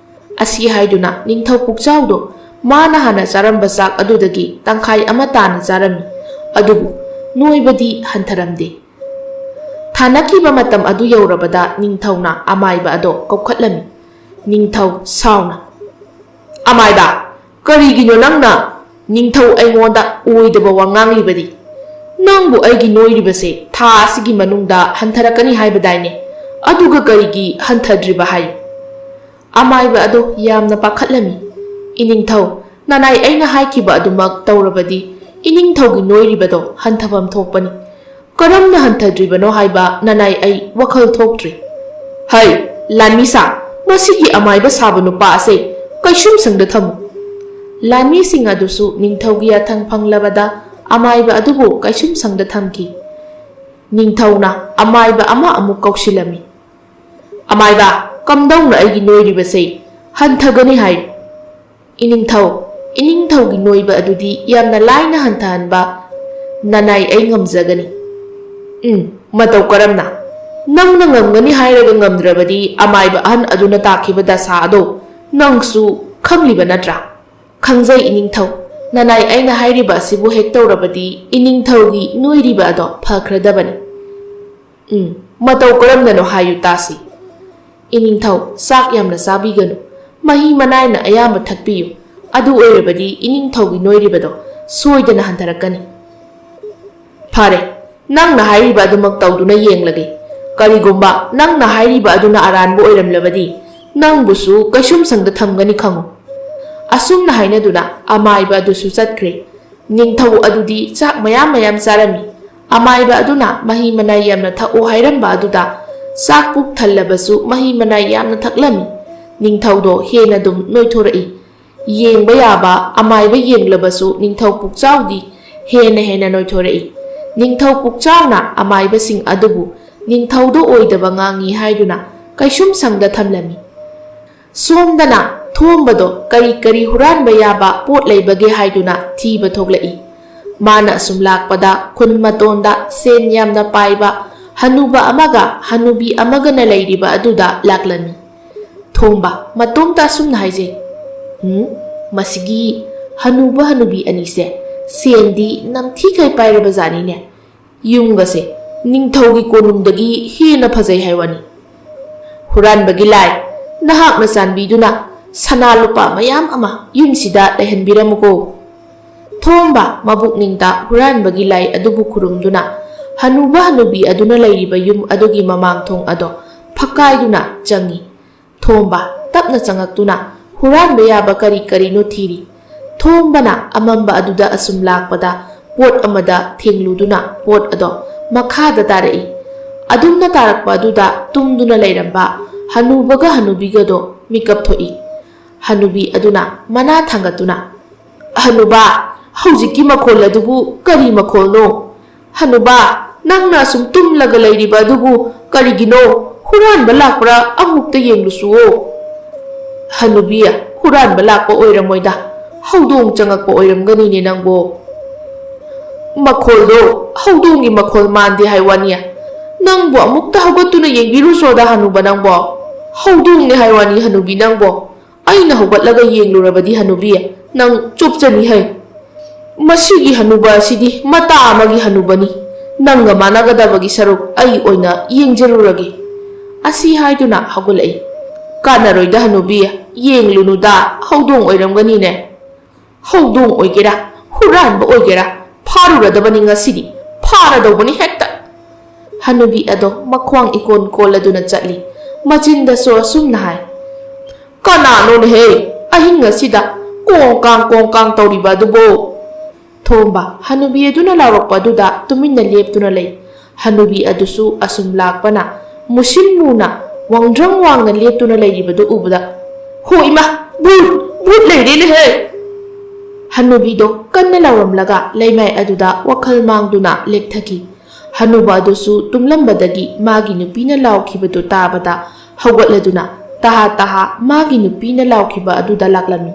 ꯑꯁꯤ ꯍꯥꯏꯗꯨꯅ ꯅꯤꯡꯊꯧ ꯄꯨꯛꯆꯥꯎꯗꯣ ꯃꯥꯅ ꯍꯥꯟꯅ ꯆꯥꯔꯝꯕ ꯆꯥꯛ ꯑꯗꯨꯗꯒꯤ ꯇꯪꯈꯥꯏ ꯑꯃ ꯇꯥꯅ ꯆꯥꯔꯝꯃꯤ, ꯑꯗꯨꯕꯨ ꯅꯣꯏꯕꯗꯤ ꯍꯟꯊꯔꯝꯗꯦ꯫ ꯊꯥꯅꯈꯤꯕ ꯃꯇꯝ ꯑꯗꯨ ꯌꯧꯔꯕꯗ ꯅꯤꯡꯊꯧꯅ ꯑꯃꯥꯏꯕ ꯑꯗꯣ ꯀꯧꯈꯠꯂꯝꯃꯤ꯫ ꯅꯤꯡꯊꯧ ꯁꯥꯎꯅ, ꯑꯃꯥꯏꯕ, ꯀꯔꯤꯒꯤꯅꯣ ꯅꯪꯅ ꯅꯤꯡꯊꯧ ꯑꯩꯉꯣꯟꯗ ꯑꯣꯏꯗꯕ ꯋꯥ ꯉꯥꯡꯂꯤꯕꯗꯤ? ꯅꯪꯕꯨ ꯑꯩꯒꯤ ꯅꯣꯏꯔꯤꯕꯁꯦ ꯊꯥ ꯑꯁꯤꯒꯤ ꯃꯅꯨꯡꯗ ꯍꯟꯊꯔꯛꯀꯅꯤ ꯍꯥꯏꯕꯗꯥꯏꯅꯦ, ꯑꯗꯨꯒ ꯀꯔꯤꯒꯤ ꯍꯟꯊꯗ꯭ꯔꯤꯕ ꯍꯥꯏꯌꯨ? ꯑꯃꯥꯏꯕ ꯑꯗꯣ ꯌꯥꯝꯅ ꯄꯥꯈꯠꯂꯝꯃꯤ꯫ ꯏꯅꯤꯡꯊꯧ, ꯅꯅꯥꯏ ꯑꯩꯅ ꯍꯥꯏꯈꯤꯕ ꯑꯗꯨꯃꯛ ꯇꯧꯔꯕꯗꯤ ꯏꯅꯤꯡꯊꯧꯒꯤ ꯅꯣꯏꯔꯤꯕꯗꯣ ꯍꯟꯊꯐꯝ ꯊꯣꯛꯄꯅꯤ꯫ ꯀꯔꯝꯅ ꯍꯟꯊꯗ꯭ꯔꯤꯕꯅꯣ ꯍꯥꯏꯕ ꯅꯅꯥꯏ ꯑꯩ ꯋꯥꯈꯜ ꯊꯣꯛꯇ꯭ꯔꯤ꯫ ꯍꯩ ꯂꯥꯟꯃꯤꯁꯥ, ꯃꯁꯤꯒꯤ ꯑꯃꯥꯏꯕ ꯁꯥꯕ ꯅꯨꯄꯥ ꯑꯁꯦ ꯀꯩꯁꯨꯝꯁꯪꯗ ꯊꯝꯃꯨ꯫ ꯂꯥꯟꯃꯤꯁꯤꯡ ꯑꯗꯨꯁꯨ ꯅꯤꯡꯊꯧꯒꯤ ꯌꯥꯊꯪ ꯐꯪꯂꯕꯗ ꯑꯃꯥꯏꯕ ꯑꯗꯨꯕꯨ ꯀꯩꯁꯨꯝꯁꯪꯗ ꯊꯝꯈꯤ꯫ ꯅꯤꯡꯊꯧꯅ ꯑꯃꯥꯏꯕ ꯑꯃ ꯑꯃꯨꯛ ꯀꯧꯁꯤꯜꯂꯝꯃꯤ꯫ ꯑꯃꯥꯏꯕ, ꯀꯝꯗꯧꯅ ꯑꯩꯒꯤ ꯅꯣꯏꯔꯤꯕꯁꯦ ꯍꯟꯊꯒꯅꯤ ꯍꯥꯏꯌꯨ? ꯏꯅꯤꯡꯊꯧ, ꯏꯅꯤꯡꯊꯧꯒꯤ ꯅꯣꯏꯕ ꯑꯗꯨꯗꯤ ꯌꯥꯝꯅ ꯂꯥꯏꯅ ꯍꯟꯊꯍꯟꯕ ꯅꯅꯥꯏ ꯑꯩ ꯉꯝꯖꯒꯅꯤ꯫ ꯃꯇꯧ ꯀꯔꯝꯅ? ꯅꯪꯅ ꯉꯝꯒꯅꯤ ꯍꯥꯏꯔꯒ ꯉꯝꯗ꯭ꯔꯕꯗꯤ ꯑꯃꯥꯏꯕ ꯑꯍꯟ ꯑꯗꯨꯅ ꯇꯥꯛꯈꯤꯕ ꯗꯁꯥ ꯑꯗꯣ ꯅꯪꯁꯨ ꯈꯪꯂꯤꯕ ꯅꯠꯇ꯭ꯔꯥ? ꯈꯪꯖꯩ ꯏꯅꯤꯡꯊꯧ, ꯅꯅꯥꯏ ꯑꯩꯅ ꯍꯥꯏꯔꯤꯕ ꯑꯁꯤꯕꯨ ꯍꯦꯛ ꯇꯧꯔꯕꯗꯤ ꯏꯅꯤꯡꯊꯧꯒꯤ ꯅꯣꯏꯔꯤꯕ ꯑꯗꯣ ꯐꯈ꯭ꯔꯗꯕꯅꯤ꯫ ꯃꯇꯧ ꯀꯔꯝꯅꯅꯣ ꯍꯥꯏꯌꯨ ꯇꯥꯁꯤ꯫ ꯏꯅꯤꯡꯊꯧ, ꯆꯥꯛ ꯌꯥꯝꯅ ꯆꯥꯕꯤꯒꯅꯨ, ꯃꯍꯤ ꯃꯅꯥꯏꯅ ꯑꯌꯥꯝꯕ ꯊꯛꯄꯤꯌꯨ, ꯑꯗꯨ ꯑꯣꯏꯔꯕꯗꯤ ꯏꯅꯤꯡꯊꯧꯒꯤ ꯅꯣꯏꯔꯤꯕꯗꯣ ꯁꯣꯏꯗꯅ ꯍꯟꯊꯔꯛꯀꯅꯤ꯫ ꯐꯔꯦ, ꯅꯪꯅ ꯍꯥꯏꯔꯤꯕ ꯑꯗꯨꯃꯛ ꯇꯧꯗꯨꯅ ꯌꯦꯡꯂꯒꯦ꯫ ꯀꯔꯤꯒꯨꯝꯕ ꯅꯪꯅ ꯍꯥꯏꯔꯤꯕ ꯑꯗꯨꯅ ꯑꯔꯥꯟꯕ ꯑꯣꯏꯔꯝꯂꯕꯗꯤ ꯅꯪꯕꯨꯁꯨ ꯀꯩꯁꯨꯝꯁꯪꯗ ꯊꯝꯒꯅꯤ ꯈꯪꯉꯨ꯫ ꯑꯁꯨꯝꯅ ꯍꯥꯏꯅꯗꯨꯅ ꯑꯃꯥꯏꯕ ꯑꯗꯨꯁꯨ ꯆꯠꯈ꯭ꯔꯦ꯫ ꯅꯤꯡꯊꯧ ꯑꯗꯨꯗꯤ ꯆꯥꯛ ꯃꯌꯥꯝ ꯃꯌꯥꯝ ꯆꯥꯔꯝꯃꯤ꯫ ꯑꯃꯥꯏꯕ ꯑꯗꯨꯅ ꯃꯍꯤ ꯃꯅꯥꯏ ꯌꯥꯝꯅ ꯊꯛꯑꯣ ꯍꯥꯏꯔꯝꯕ ꯑꯗꯨꯗ ꯆꯥꯛ ꯄꯨꯛ ꯊꯜꯂꯕꯁꯨ ꯃꯍꯤ ꯃꯅꯥꯏ ꯌꯥꯝꯅ ꯊꯛꯂꯝꯃꯤ꯫ ꯅꯤꯡꯊꯧꯗꯣ ꯍꯦꯟꯅ ꯑꯗꯨꯝ ꯅꯣꯏꯊꯣꯔꯛꯏ꯫ ꯌꯦꯡꯕ ꯌꯥꯕ ꯑꯃꯥꯏꯕ ꯌꯦꯡꯂꯕꯁꯨ ꯅꯤꯡꯊꯧ ꯄꯨꯛꯆꯥꯎꯗꯤ ꯍꯦꯟꯅ ꯅꯣꯏꯊꯣꯔꯛꯏ꯫ ꯅꯤꯡꯊꯧ ꯄꯨꯛꯆꯥꯎꯅ ꯑꯃꯥꯏꯕꯁꯤꯡ ꯑꯗꯨꯕꯨ ꯅꯤꯡꯊꯧꯗ ꯑꯣꯏꯗꯕ ꯉꯥꯡꯉꯤ ꯍꯥꯏꯗꯨꯅ ꯀꯩꯁꯨꯝ ꯁꯪꯗ ꯊꯝꯂꯝꯃꯤ꯫ ꯁꯣꯝꯗꯅ ꯊꯣꯝꯕꯗꯣ ꯀꯔꯤ ꯀꯔꯤ ꯍꯨꯔꯥꯟꯕ ꯌꯥꯕ ꯄꯣꯠ ꯂꯩꯕꯒꯦ ꯍꯥꯏꯗꯨꯅ ꯊꯤꯕ ꯊꯣꯛꯂꯛꯏ꯫ ꯃꯥꯅ ꯑꯁꯨꯝ ꯂꯥꯛꯄꯗ ꯈꯨꯟ ꯃꯇꯣꯟꯗ ꯁꯦꯟ ꯌꯥꯝꯅ ꯄꯥꯏꯕ ꯍꯅꯨꯕ ꯑꯃꯒ ꯍꯅꯨꯕꯤ ꯑꯃꯒꯅ ꯂꯩꯔꯤꯕ ꯑꯗꯨꯗ ꯂꯥꯛꯂꯝꯃꯤ꯫ ꯊꯣꯝꯕ ꯃꯇꯣꯝꯇ ꯑꯁꯨꯝꯅ ꯍꯥꯏꯖꯩ, ꯃꯁꯤꯒꯤ ꯍꯅꯨꯕ ꯍꯅꯨꯕꯤ ꯑꯅꯤꯁꯦ ꯁꯦꯟꯗꯤ ꯅꯝꯊꯤꯈꯩ ꯄꯥꯏꯔꯕ ꯖꯥꯠꯅꯤꯅꯦ꯫ ꯌꯨꯝꯒꯁꯦ ꯅꯤꯡꯊꯧꯒꯤ ꯀꯣꯅꯨꯡꯗꯒꯤ ꯍꯦꯟꯅ ꯐꯖꯩ ꯍꯥꯏꯋꯥꯅꯤ꯫ ꯍꯨꯔꯥꯟꯕꯒꯤ ꯂꯥꯏ, ꯅꯍꯥꯛꯅ ꯆꯥꯟꯕꯤꯗꯨꯅ ꯁꯅꯥ ꯂꯨꯄꯥ ꯃꯌꯥꯝ ꯑꯃ ꯌꯨꯝꯁꯤꯗ ꯂꯩꯍꯟꯕꯤꯔꯝꯃꯨꯀꯣ꯫ ꯊꯣꯝꯕ ꯃꯕꯨꯛꯅꯤꯡꯗ ꯍꯨꯔꯥꯟꯕꯒꯤ ꯂꯥꯏ ꯑꯗꯨꯕꯨ ꯈꯨꯔꯨꯝꯗꯨꯅ ꯍꯅꯨꯕ ꯍꯅꯨꯕꯤ ꯑꯗꯨꯅ ꯂꯩꯔꯤꯕ ꯌꯨꯝ ꯑꯗꯨꯒꯤ ꯃꯃꯥꯡꯊꯣꯡ ꯑꯗꯣ ꯐꯛꯀꯥꯏꯗꯨꯅ ꯆꯪꯉꯤ꯫ ꯊꯣꯝꯕ ꯇꯞꯅ ꯆꯪꯉꯛꯇꯨꯅ ꯍꯨꯔꯥꯟꯕ ꯌꯥꯕ ꯀꯔꯤ ꯀꯔꯤꯅꯣ ꯊꯤꯔꯤ꯫ ꯊꯣꯝꯕꯅ ꯑꯃꯝꯕ ꯑꯗꯨꯗ ꯑꯁꯨꯝ ꯂꯥꯛꯄꯗ ꯄꯣꯠ ꯑꯃꯗ ꯊꯦꯡꯂꯨꯗꯨꯅ ꯄꯣꯠ ꯑꯗꯣ ꯃꯈꯥꯗ ꯇꯥꯔꯛꯏ꯫ ꯑꯗꯨꯝꯅ ꯇꯥꯔꯛꯄ ꯑꯗꯨꯗ ꯇꯨꯝꯗꯨꯅ ꯂꯩꯔꯝꯕ ꯍꯅꯨꯕꯒ ꯍꯅꯨꯕꯤꯒꯗꯣ ꯃꯤꯀꯞ ꯊꯣꯛꯏ꯫ ꯍꯅꯨꯕꯤ ꯑꯗꯨꯅ ꯃꯅꯥ ꯊꯥꯡꯒꯠꯇꯨꯅ, ꯍꯅꯨꯕ, ꯍꯧꯖꯤꯛꯀꯤ ꯃꯈꯣꯜ ꯑꯗꯨꯕꯨ ꯀꯔꯤ ꯃꯈꯣꯜꯅꯣ? ꯍꯅꯨꯕ, ꯅꯪꯅ ꯑꯁꯨꯝ ꯇꯨꯝꯂꯒ ꯂꯩꯔꯤꯕ ꯑꯗꯨꯕꯨ ꯀꯔꯤꯒꯤꯅꯣ? ꯍꯨꯔꯥꯟꯕ ꯂꯥꯛꯄ꯭ꯔꯥ ꯑꯃꯨꯛꯇ ꯌꯦꯡꯂꯨꯆꯨꯋꯣ꯫ ꯍꯅꯨꯕꯤ, ꯍꯨꯔꯥꯟꯕ ꯂꯥꯛꯄ ꯑꯣꯏꯔꯝꯃꯣꯏꯗ, ꯍꯧꯗꯣꯡ ꯆꯪꯉꯛꯄ ꯑꯣꯏꯔꯝꯒꯅꯤꯅꯦ ꯅꯪꯕꯣ꯫ ꯃꯈꯣꯜꯗꯣ ꯍꯧꯗꯣꯡꯒꯤ ꯃꯈꯣꯜ ꯃꯥꯟꯗꯦ ꯍꯥꯏꯋꯥꯅꯤ꯫ ꯅꯪꯕꯨ ꯑꯃꯨꯛꯇ ꯍꯧꯒꯠꯇꯨꯅ ꯌꯦꯡꯕꯤꯔꯨꯆꯣꯗ ꯍꯅꯨꯕ ꯅꯪꯕꯣ꯫ ꯍꯧꯗꯣꯡꯅꯦ ꯍꯥꯏꯋꯥꯅꯤ ꯍꯅꯨꯕꯤ ꯅꯪꯕꯣ꯫ ꯑꯩꯅ ꯍꯧꯒꯠꯂꯒ ꯌꯦꯡꯂꯨꯔꯕꯗꯤ ꯍꯅꯨꯕꯤ, ꯅꯪ ꯆꯣꯞꯆꯅꯤ ꯍꯩ꯫ ꯃꯁꯤꯒꯤ ꯍꯅꯨꯕ ꯑꯁꯤꯗꯤ ꯃꯇꯥ ꯑꯃꯒꯤ ꯍꯅꯨꯕꯅꯤ꯫ ꯅꯪꯒ ꯃꯥꯟꯅꯒꯗꯕꯒꯤ ꯁꯔꯨꯛ ꯑꯩ ꯑꯣꯏꯅ ꯌꯦꯡꯖꯔꯨꯔꯒꯦ꯫ ꯑꯁꯤ ꯍꯥꯏꯗꯨꯅ ꯍꯧꯒꯠꯂꯛꯏ꯫ ꯀꯥꯟꯅꯔꯣꯏꯗ ꯍꯅꯨꯕꯤ, ꯌꯦꯡꯂꯨꯅꯨꯗ, ꯍꯧꯗꯣꯡ ꯑꯣꯏꯔꯝꯒꯅꯤꯅꯦ꯫ ꯍꯧꯗꯣꯡ ꯑꯣꯏꯒꯦꯔꯥ ꯍꯨꯔꯥꯟꯕ ꯑꯣꯏꯒꯦꯔꯥ ꯐꯥꯔꯨꯔꯗꯕꯅꯤ ꯉꯁꯤꯗꯤ, ꯐꯥꯔꯗꯧꯕꯅꯤ ꯍꯦꯛꯇ꯫ ꯍꯅꯨꯕꯤ ꯑꯗꯣ ꯃꯈ꯭ꯋꯥꯡ ꯏꯀꯣꯟ ꯀꯣꯜꯂꯗꯨꯅ ꯆꯠꯂꯤ꯫ ꯃꯆꯤꯟꯗꯁꯨ ꯑꯁꯨꯝꯅ ꯍꯥꯏ, ꯀꯅꯥꯅꯣꯅꯦꯍꯦ ꯑꯍꯤꯡ ꯑꯁꯤꯗ ꯀꯣꯡ ꯀꯥꯡ ꯇꯧꯔꯤꯕ ꯑꯗꯨꯕꯣ? ꯊꯣꯝꯕ ꯍꯅꯨꯕꯤ ꯑꯗꯨꯅ ꯂꯥꯎꯔꯛꯄ ꯑꯗꯨꯗ ꯇꯨꯃꯤꯟꯅ ꯂꯦꯞꯇꯨꯅ ꯂꯩ꯫ ꯍꯅꯨꯕꯤ ꯑꯗꯨꯁꯨ ꯑꯁꯨꯝ ꯂꯥꯛꯄꯅ ꯃꯨꯁꯤꯟ ꯃꯨꯅ ꯋꯥꯡꯗ꯭ꯔꯪ ꯋꯥꯡꯅ ꯂꯦꯞꯇꯨꯅ ꯂꯩꯔꯤꯕꯗꯨ ꯎꯕꯗ, ꯍꯣ ꯏꯃꯥ, ꯚꯨꯠ ꯂꯩꯔꯦꯅꯦꯍꯦ! ꯍꯅꯨꯕꯤꯗꯣ ꯀꯟꯅ ꯂꯥꯎꯔꯝꯂꯒ ꯂꯩꯃꯥꯏ ꯑꯗꯨꯗ ꯋꯥꯈꯜ ꯃꯥꯡꯗꯨꯅ ꯂꯦꯛꯊꯈꯤ꯫ ꯍꯅꯨꯕ ꯑꯗꯨꯁꯨ ꯇꯨꯝꯂꯝꯕꯗꯒꯤ ꯃꯥꯒꯤ ꯅꯨꯄꯤꯅ ꯂꯥꯎꯈꯤꯕꯗꯨ ꯇꯥꯕꯗ ꯍꯧꯒꯠꯂꯗꯨꯅ ꯇꯍꯥ ꯃꯥꯒꯤ ꯅꯨꯄꯤꯅ ꯂꯥꯎꯈꯤꯕ ꯑꯗꯨꯗ ꯂꯥꯛꯂꯝꯃꯤ꯫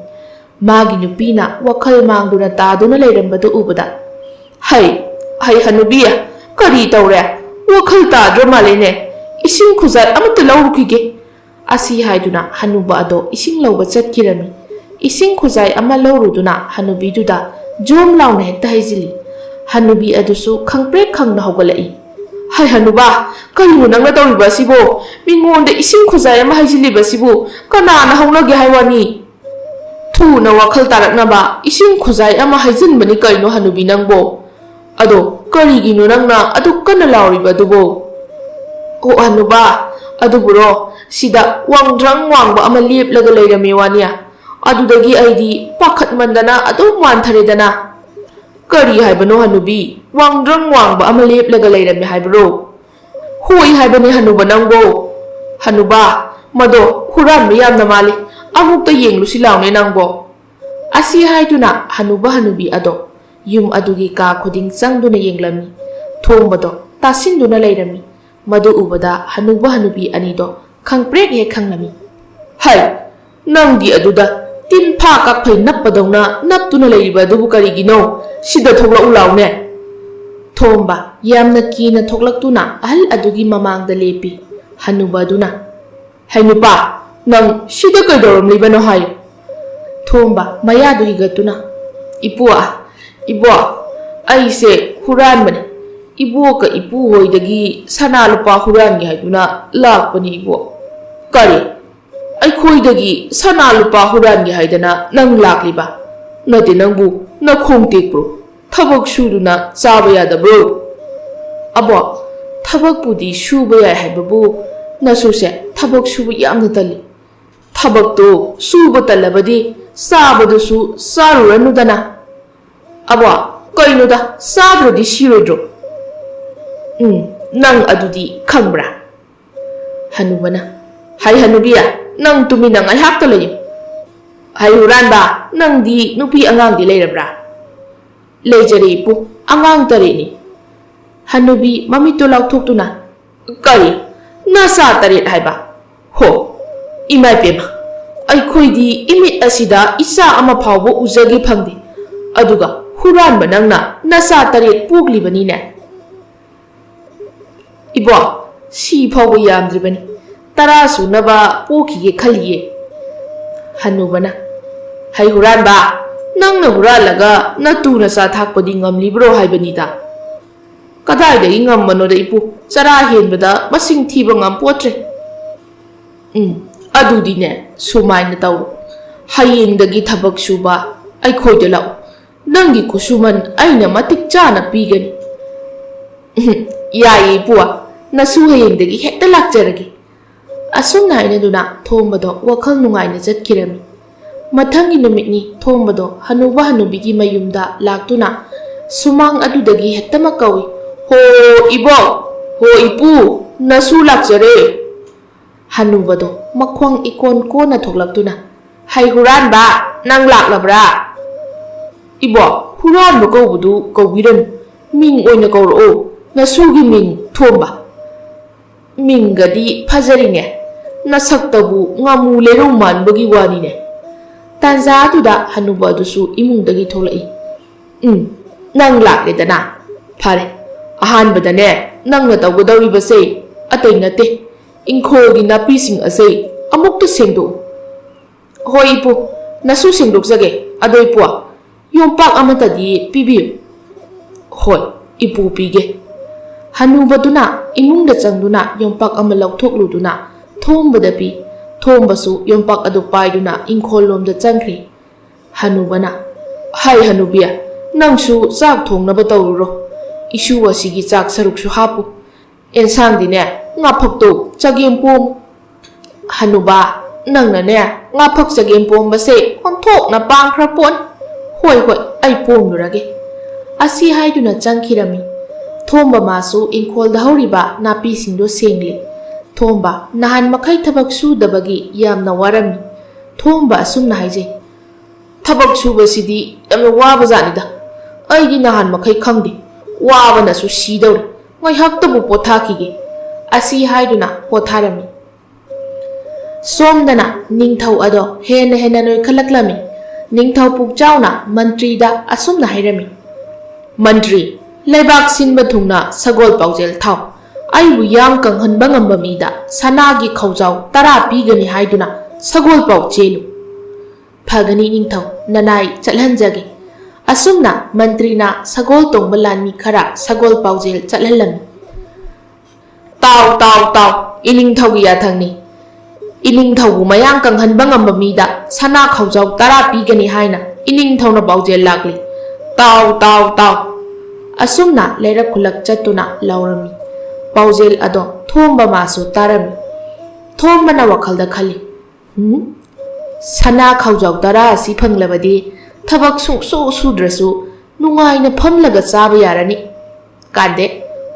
ꯃꯥꯒꯤ ꯅꯨꯄꯤꯅ ꯋꯥꯈꯜ ꯃꯥꯡꯗꯨꯅ ꯇꯥꯗꯨꯅ ꯂꯩꯔꯝꯕꯗꯨ ꯎꯕꯗ, ꯍꯩ ꯍꯅꯨꯕꯤ, ꯀꯔꯤ ꯇꯧꯔꯦ? ꯋꯥꯈꯜ ꯇꯥꯗ꯭ꯔ ꯃꯥꯜꯂꯦꯅꯦ꯫ ꯏꯁꯤꯡ ꯈꯨꯖꯥꯏ ꯑꯃꯠꯇ ꯂꯧꯔꯨꯈꯤꯒꯦ꯫ ꯑꯁꯤ ꯍꯥꯏꯗꯨꯅ ꯍꯅꯨꯕ ꯑꯗꯣ ꯏꯁꯤꯡ ꯂꯧꯕ ꯆꯠꯈꯤꯔꯝꯃꯤ꯫ ꯏꯁꯤꯡ ꯈꯨꯖꯥꯏ ꯑꯃ ꯂꯧꯔꯨꯗꯨꯅ ꯍꯅꯨꯕꯤꯗꯨꯗ ꯖꯣꯝ ꯂꯥꯎꯅ ꯍꯦꯛꯇ ꯍꯩꯖꯤꯜꯂꯤ꯫ ꯍꯅꯨꯕꯤ ꯑꯗꯨꯁꯨ ꯈꯪꯄ꯭ꯔꯦꯛ ꯈꯪꯅ ꯍꯧꯒꯠꯂꯛꯏ꯫ ꯍꯩ ꯍꯅꯨꯕ, ꯀꯔꯤꯅꯣ ꯅꯪꯅ ꯇꯧꯔꯤꯕ ꯑꯁꯤꯕꯣ? ꯃꯤꯉꯣꯟꯗ ꯏꯁꯤꯡ ꯈꯨꯖꯥꯏ ꯑꯃ ꯍꯩꯖꯤꯜꯂꯤꯕꯁꯤꯕꯨ ꯀꯅꯥꯅ ꯍꯧꯅꯒꯦ ꯍꯥꯏꯋꯥꯅꯤ? ꯊꯨꯅ ꯋꯥꯈꯜ ꯇꯥꯔꯛꯅꯕ ꯏꯁꯤꯡ ꯈꯨꯖꯥꯏ ꯑꯃ ꯍꯩꯖꯤꯟꯕꯅꯤ ꯀꯩꯅꯣ ꯍꯅꯨꯕꯤ ꯅꯪꯕꯣ? ꯑꯗꯣ ꯀꯔꯤꯒꯤꯅꯣ ꯅꯪꯅ ꯑꯗꯨꯛ ꯀꯟꯅ ꯂꯥꯎꯔꯤꯕ ꯑꯗꯨꯕꯣ? ꯑꯣ ꯍꯅꯨꯕ, ꯑꯗꯨꯕꯨꯔꯣ, ꯁꯤꯗ ꯋꯥꯡꯗ꯭ꯔꯪ ꯋꯥꯡꯕ ꯑꯃ ꯂꯦꯞꯂꯒ ꯂꯩꯔꯝꯃꯤ ꯋꯥꯅꯤ꯫ ꯑꯗꯨꯗꯒꯤ ꯑꯩꯗꯤ ꯄꯥꯈꯠꯃꯟꯗꯅ ꯑꯗꯨꯝ ꯋꯥꯟꯊꯔꯦꯗꯅ꯫ ꯀꯔꯤ ꯍꯥꯏꯕꯅꯣ ꯍꯅꯨꯕꯤ? ꯋꯥꯡꯗ꯭ꯔꯪ ꯋꯥꯡꯕ ꯑꯃ ꯂꯦꯞꯂꯒ ꯂꯩꯔꯝꯃꯤ ꯍꯥꯏꯕ꯭ꯔꯣ? ꯍꯣꯏ ꯍꯥꯏꯕꯅꯤ ꯍꯅꯨꯕ ꯅꯪꯕꯣ꯫ ꯍꯅꯨꯕ, ꯃꯗꯣ ꯍꯨꯔꯥꯟꯕ ꯌꯥꯝꯅ ꯃꯥꯜꯂꯤ, ꯑꯃꯨꯛꯇ ꯌꯦꯡꯂꯨꯁꯤ ꯂꯥꯎꯅꯦ ꯅꯪꯕꯣ꯫ ꯑꯁꯤ ꯍꯥꯏꯗꯨꯅ ꯍꯅꯨꯕ ꯍꯅꯨꯕꯤ ꯑꯗꯣ ꯌꯨꯝ ꯑꯗꯨꯒꯤ ꯀꯥ ꯈꯨꯗꯤꯡ ꯆꯪꯗꯨꯅ ꯌꯦꯡꯂꯝꯃꯤ꯫ ꯊꯣꯡꯕꯗꯣ ꯇꯥꯁꯤꯟꯗꯨꯅ ꯂꯩꯔꯝꯃꯤ꯫ ꯃꯗꯨ ꯎꯕꯗ ꯍꯅꯨꯕ ꯍꯅꯨꯕꯤ ꯑꯅꯤꯗꯣ ꯈꯪꯄ꯭ꯔꯦꯛ ꯍꯦꯛ ꯈꯪꯂꯝꯃꯤ꯫ ꯍꯩ, ꯅꯪꯗꯤ ꯑꯗꯨꯗ ꯇꯤꯟꯐꯥ ꯀꯛꯐꯩ ꯅꯞꯄꯗꯧꯅ ꯅꯞꯇꯨꯅ ꯂꯩꯔꯤꯕ ꯑꯗꯨꯕꯨ ꯀꯔꯤꯒꯤꯅꯣ? ꯁꯤꯗ ꯊꯣꯛꯂꯛꯎ ꯂꯥꯎꯅꯦ꯫ ꯊꯣꯝꯕ ꯌꯥꯝꯅ ꯀꯤꯅ ꯊꯣꯛꯂꯛꯇꯨꯅ ꯑꯍꯜ ꯑꯗꯨꯒꯤ ꯃꯃꯥꯡꯗ ꯂꯦꯞꯄꯤ꯫ ꯍꯅꯨꯕ ꯑꯗꯨꯅ, ꯍꯩ ꯅꯨꯄꯥ, ꯅꯪ ꯁꯤꯗ ꯀꯩꯗꯧꯔꯝꯂꯤꯕꯅꯣ ꯍꯥꯏꯌꯨ꯫ ꯊꯣꯝꯕ ꯃꯌꯥꯗꯨ ꯍꯤꯒꯠꯇꯨꯅ, ꯏꯕꯣ, ꯑꯩꯁꯦ ꯍꯨꯔꯥꯟꯕꯅꯤ꯫ ꯏꯕꯣꯛꯀ ꯏꯄꯨꯍꯣꯏꯗꯒꯤ ꯁꯅꯥ ꯂꯨꯄꯥ ꯍꯨꯔꯥꯟꯒꯦ ꯍꯥꯏꯗꯨꯅ ꯂꯥꯛꯄꯅꯤ ꯏꯕꯣ꯫ ꯀꯔꯤ? ꯑꯩꯈꯣꯏꯗꯒꯤ ꯁꯅꯥ ꯂꯨꯄꯥ ꯍꯨꯔꯥꯟꯒꯦ ꯍꯥꯏꯗꯅ ꯅꯪ ꯂꯥꯛꯂꯤꯕ? ꯅꯠꯇꯦ, ꯅꯪꯕꯨ ꯅꯈꯣꯡ ꯇꯦꯛꯄ꯭ꯔꯣ? ꯊꯕꯛ ꯁꯨꯗꯨꯅ ꯆꯥꯕ ꯌꯥꯗꯕ꯭ꯔꯣ? ꯑꯕꯣ, ꯊꯕꯛꯄꯨꯗꯤ ꯁꯨꯕ ꯌꯥꯏ ꯍꯥꯏꯕꯕꯨ ꯅꯁꯨꯁꯦ ꯊꯕꯛ ꯁꯨꯕ ꯌꯥꯝꯅ ꯇꯜꯂꯤ꯫ ꯊꯕꯛꯇꯣ ꯁꯨꯕ ꯇꯜꯂꯕꯗꯤ ꯆꯥꯕꯗꯨꯁꯨ ꯆꯥꯔꯨꯔꯅꯨꯗꯅ꯫ ꯑꯕꯣ, ꯀꯩꯅꯣꯗ, ꯆꯥꯗ꯭ꯔꯗꯤ ꯁꯤꯔꯣꯏꯗ꯭ꯔꯣ? ꯅꯪ ꯑꯗꯨꯗꯤ ꯈꯪꯕ꯭ꯔꯥ? ꯍꯅꯨꯕꯅ, ꯍꯩ ꯍꯅꯨꯕꯤ, ꯅꯪ ꯇꯨꯃꯤꯟꯅ ꯉꯥꯏꯍꯥꯛꯇ ꯂꯩꯌꯨ꯫ ꯍꯩ ꯍꯨꯔꯥꯟꯕ, ꯅꯪꯗꯤ ꯅꯨꯄꯤ ꯑꯉꯥꯡꯗꯤ ꯂꯩꯔꯕ꯭ꯔꯥ? ꯂꯩꯖꯔꯦ ꯏꯄꯨ, ꯑꯉꯥꯡ 3ꯅꯤ꯫ Hanubi mamito lauthokutuna kari nasa taret haiba ho imai pema ꯑꯩꯈꯣꯏꯗꯤ ꯏꯃꯤꯠ ꯑꯁꯤꯗ ꯏꯆꯥ ꯑꯃ ꯐꯥꯎꯕ ꯎꯖꯒꯦ ꯐꯪꯗꯦ ꯑꯗꯨꯒ ꯍꯨꯔꯥꯟꯕ ꯅꯪꯅ ꯅꯆꯥ 7 ꯄꯣꯛꯂꯤꯕꯅꯤꯅꯦ ꯏꯕꯣ ꯁꯤ ꯐꯥꯎꯕ ꯌꯥꯝꯗ꯭ꯔꯤꯕꯅꯤ 10 ꯁꯨꯅꯕ ꯄꯣꯛꯈꯤꯒꯦ ꯈꯜꯂꯤꯌꯦ ꯍꯟꯅꯨꯕꯅ ꯍꯩ ꯍꯨꯔꯥꯟꯕ ꯅꯪꯅ ꯍꯨꯔꯥꯜꯂꯒ ꯅꯇꯨ ꯅꯆꯥ ꯊꯥꯛꯄꯗꯤ ꯉꯝꯂꯤꯕ꯭ꯔꯣ ꯍꯥꯏꯕꯅꯤꯗ ꯀꯗꯥꯏꯗꯒꯤ ꯉꯝꯕꯅꯣꯗ ꯏꯄꯨ ꯆꯔꯥ ꯍꯦꯟꯕꯗ ꯃꯁꯤꯡ ꯊꯤꯕ ꯉꯝꯄꯣꯠꯇ꯭ꯔꯦ ꯑꯗꯨꯗꯤꯅꯦ ꯁꯨꯃꯥꯏꯅ ꯇꯧꯔꯣ ꯍꯌꯦꯡꯗꯒꯤ ꯊꯕꯛ ꯁꯨꯕ ꯑꯩꯈꯣꯏꯗ ꯂꯥꯛꯎ ꯅꯪꯒꯤ ꯈꯨꯁꯨꯃꯟ ꯑꯩꯅ ꯃꯇꯤꯛ ꯆꯥꯅ ꯄꯤꯒꯅꯤ ꯌꯥꯏꯌꯦ ꯏꯄꯨ ꯅꯁꯨ ꯍꯌꯦꯡꯗꯒꯤ ꯍꯦꯛꯇ ꯂꯥꯛꯆꯔꯒꯦ ꯑꯁꯨꯝꯅ ꯍꯥꯏꯅꯗꯨꯅ ꯊꯣꯝꯕꯗꯣ ꯋꯥꯈꯜ ꯅꯨꯡꯉꯥꯏꯅ ꯆꯠꯈꯤꯔꯝꯃꯤ ꯃꯊꯪꯒꯤ ꯅꯨꯃꯤꯠꯅꯤ ꯊꯣꯝꯕꯗꯣ ꯍꯅꯨꯕ ꯍꯅꯨꯕꯤꯒꯤ ꯃꯌꯨꯝꯗ ꯂꯥꯛꯇꯨꯅ ꯁꯨꯃꯥꯡ ꯑꯗꯨꯗꯒꯤ ꯍꯦꯛꯇꯃꯛ ꯀꯧꯏ ꯍꯣ ꯏꯕꯣ ꯍꯣ ꯏꯄꯨ ꯅꯁꯨ ꯂꯥꯛꯆꯔꯦ ꯍꯅꯨꯕꯗꯣ ꯃꯈꯣꯡ ꯏꯀꯣꯟ ꯀꯣꯟꯅ ꯊꯣꯛꯂꯛꯇꯨꯅ ꯍꯩ ꯍꯨꯔꯥꯟꯕ ꯅꯪ ꯂꯥꯛꯂꯕ꯭ꯔꯥ ꯏꯕꯣ ꯍꯨꯔꯥꯟꯕ ꯀꯧꯕꯗꯨ ꯀꯧꯕꯤꯔꯅꯨ ꯃꯤꯡ ꯑꯣꯏꯅ ꯀꯧꯔꯛꯑꯣ ꯅꯁꯨꯒꯤ ꯃꯤꯡ ꯊꯣꯝꯕ ꯃꯤꯡꯒꯗꯤ ꯐꯖꯔꯤꯅꯦ ꯅꯁꯛꯇꯕꯨ ꯉꯥꯃꯨ ꯂꯩꯔꯧ ꯃꯥꯟꯕꯒꯤ ꯋꯥꯅꯤꯅꯦ ꯇꯥꯟꯖꯥ ꯑꯗꯨꯗ ꯍꯅꯨꯕ ꯑꯗꯨꯁꯨ ꯏꯃꯨꯡꯗꯒꯤ ꯊꯣꯛꯂꯛꯏ ꯅꯪ ꯂꯥꯛꯂꯦꯗꯅ ꯐꯔꯦ ꯑꯍꯥꯟꯕꯗꯅꯦ ꯅꯪꯅ ꯇꯧꯒꯗꯧꯔꯤꯕꯁꯦ ꯑꯇꯩ ꯅꯠꯇꯦ ꯏꯪꯈꯣꯜꯒꯤ ꯅꯥꯄꯤꯁꯤꯡ ꯑꯁꯤ ꯑꯃꯨꯛꯇ ꯁꯦꯡꯗꯣꯛꯎ ꯍꯣꯏ ꯏꯄꯨ ꯅꯁꯨ ꯁꯦꯡꯗꯣꯛꯆꯒꯦ ꯑꯗꯣ ꯏꯄꯨ ꯌꯣꯝꯄꯥꯛ ꯑꯃꯇꯗꯤ ꯄꯤꯕꯤꯌꯨ ꯍꯣꯏ ꯏꯄꯨ ꯄꯤꯒꯦ ꯍꯅꯨꯕꯗꯨꯅ ꯏꯃꯨꯡꯗ ꯆꯪꯗꯨꯅ ꯌꯣꯝꯄꯥꯛ ꯑꯃ ꯂꯧꯊꯣꯛꯂꯨꯗꯨꯅ ꯊꯣꯝꯕꯗ ꯄꯤ ꯊꯣꯝꯕꯁꯨ ꯌꯣꯝꯄꯥꯛ ꯑꯗꯨ ꯄꯥꯏꯗꯨꯅ ꯏꯪꯈꯣꯜ ꯂꯣꯝꯗ ꯆꯪꯈ꯭ꯔꯤ ꯍꯅꯨꯕꯅ ꯍꯥꯏ ꯍꯅꯨꯕꯤ ꯅꯪꯁꯨ ꯆꯥꯛ ꯊꯣꯡꯅꯕ ꯇꯧꯔꯨꯔꯣ ꯏꯁꯨ ꯑꯁꯤꯒꯤ ꯆꯥꯛ ꯁꯔꯨꯛꯁꯨ ꯍꯥꯞꯄꯨ ꯑꯦꯟꯁꯥꯡꯗꯤꯅꯦ ꯉꯥꯐꯛꯇꯣ ꯆꯒꯦꯝ ꯄꯣꯝ ꯍꯅꯨꯕ ꯅꯪꯅꯅꯦ ꯉꯥꯐꯛ ꯆꯒꯦꯝ ꯄꯣꯝꯕꯁꯦ ꯑꯣꯟꯊꯣꯛꯅ ꯄꯥꯝꯈ꯭ꯔ ꯄꯣꯠꯅꯤ ꯍꯣꯏ ꯍꯣꯏ ꯑꯩ ꯄꯣꯝꯂꯨꯔꯒꯦ ꯑꯁꯤ ꯍꯥꯏꯗꯨꯅ ꯆꯪꯈꯤꯔꯝꯃꯤ ꯊꯣꯝꯕ ꯃꯥꯁꯨ ꯏꯪꯈꯣꯜꯗ ꯍꯧꯔꯤꯕ ꯅꯥꯄꯤꯁꯤꯡꯗꯣ ꯁꯦꯡꯂꯤ ꯊꯣꯝꯕ ꯅꯍꯥꯟ ꯃꯈꯩ ꯊꯕꯛ ꯁꯨꯗꯕꯒꯤ ꯌꯥꯝꯅ ꯋꯥꯔꯝꯃꯤ ꯊꯣꯝꯕ ꯑꯁꯨꯝꯅ ꯍꯥꯏꯖꯩ ꯊꯕꯛ ꯁꯨꯕꯁꯤꯗꯤ ꯌꯥꯝꯅ ꯋꯥꯕꯖꯥꯠꯅꯤꯗ ꯑꯩꯗꯤ ꯅꯍꯥꯟ ꯃꯈꯩ ꯈꯪꯗꯦ ꯋꯥꯕꯅꯁꯨ ꯁꯤꯗꯧꯔꯦ ꯉꯥꯏꯍꯥꯛꯇꯕꯨ ꯄꯣꯊꯥꯈꯤꯒꯦ ꯑꯁꯤ ꯍꯥꯏꯗꯨꯅ ꯄꯣꯊꯥꯔꯝꯃꯤ ꯁꯣꯝꯗꯅ ꯅꯤꯡꯊꯧ ꯑꯗꯣ ꯍꯦꯟꯅ ꯍꯦꯟꯅ ꯅꯣꯏꯈꯠꯂꯛꯂꯝꯃꯤ ꯅꯤꯡꯊꯧ ꯄꯨꯛꯆꯥꯎꯅ ꯃꯟꯇ꯭ꯔꯤꯗ ꯑꯁꯨꯝꯅ ꯍꯥꯏꯔꯝꯃꯤ ꯃꯟꯇ꯭ꯔꯤ ꯂꯩꯕꯥꯛ ꯁꯤꯟꯕ ꯊꯨꯡꯅ ꯁꯒꯣꯜ ꯄꯥꯎꯖꯦꯜ ꯊꯥꯎ ꯑꯩꯕꯨ ꯌꯥꯝ ꯀꯪꯍꯟꯕ ꯉꯝꯕ ꯃꯤꯗ ꯁꯅꯥꯒꯤ ꯈꯧꯖꯥꯎ 10 ꯄꯤꯒꯅꯤ ꯍꯥꯏꯗꯨꯅ ꯁꯒꯣꯜ ꯄꯥꯎ ꯆꯦꯜꯂꯨ ꯐꯒꯅꯤ ꯅꯤꯡꯊꯧ ꯅꯅꯥꯏ ꯆꯠꯍꯟꯖꯒꯦ ꯑꯁꯨꯝꯅ ꯃꯟꯇ꯭ꯔꯤꯅ ꯁꯒꯣꯜ ꯇꯣꯡꯕ ꯂꯥꯟꯃꯤ ꯈꯔ ꯁꯒꯣꯜ ꯄꯥꯎꯖꯦꯜ ꯆꯠꯍꯜꯂꯝꯃꯤ ꯇꯥꯎ ꯇꯥꯎ ꯇꯥꯎ ꯏꯅꯤꯡꯊꯧꯒꯤ ꯌꯥꯊꯪꯅꯤ ꯏꯅꯤꯡꯊꯧꯕꯨ ꯃꯌꯥꯡ ꯀꯪꯍꯟꯕ ꯉꯝꯕ ꯃꯤꯗ ꯁꯅꯥ ꯈꯧꯖꯥꯎ 10 ꯄꯤꯒꯅꯤ ꯍꯥꯏꯅ ꯏꯅꯤꯡꯊꯧꯅ ꯄꯥꯎꯖꯦꯜ ꯂꯥꯛꯂꯤ ꯇꯥꯎ ꯇꯥꯎ ꯇꯥꯎ ꯑꯁꯨꯝꯅ ꯂꯩꯔꯛ ꯈꯨꯜꯂꯛ ꯆꯠꯇꯨꯅ ꯂꯥꯎꯔꯝꯃꯤ ꯄꯥꯎꯖꯦꯜ ꯑꯗꯣ ꯊꯣꯝꯕ ꯃꯥꯁꯨ ꯇꯥꯔꯝꯃꯤ ꯊꯣꯝꯕꯅ ꯋꯥꯈꯜꯗ ꯈꯜꯂꯤ ꯁꯅꯥ ꯈꯧꯖꯥꯎ 10 ꯑꯁꯤ ꯐꯪꯂꯕꯗꯤ ꯊꯕꯛ ꯁꯨꯡꯁꯨ ꯁꯨꯗ꯭ꯔꯁꯨ ꯅꯨꯡꯉꯥꯏꯅ ꯐꯝꯂꯒ ꯆꯥꯕ ꯌꯥꯔꯅꯤ ꯀꯥꯟꯗꯦ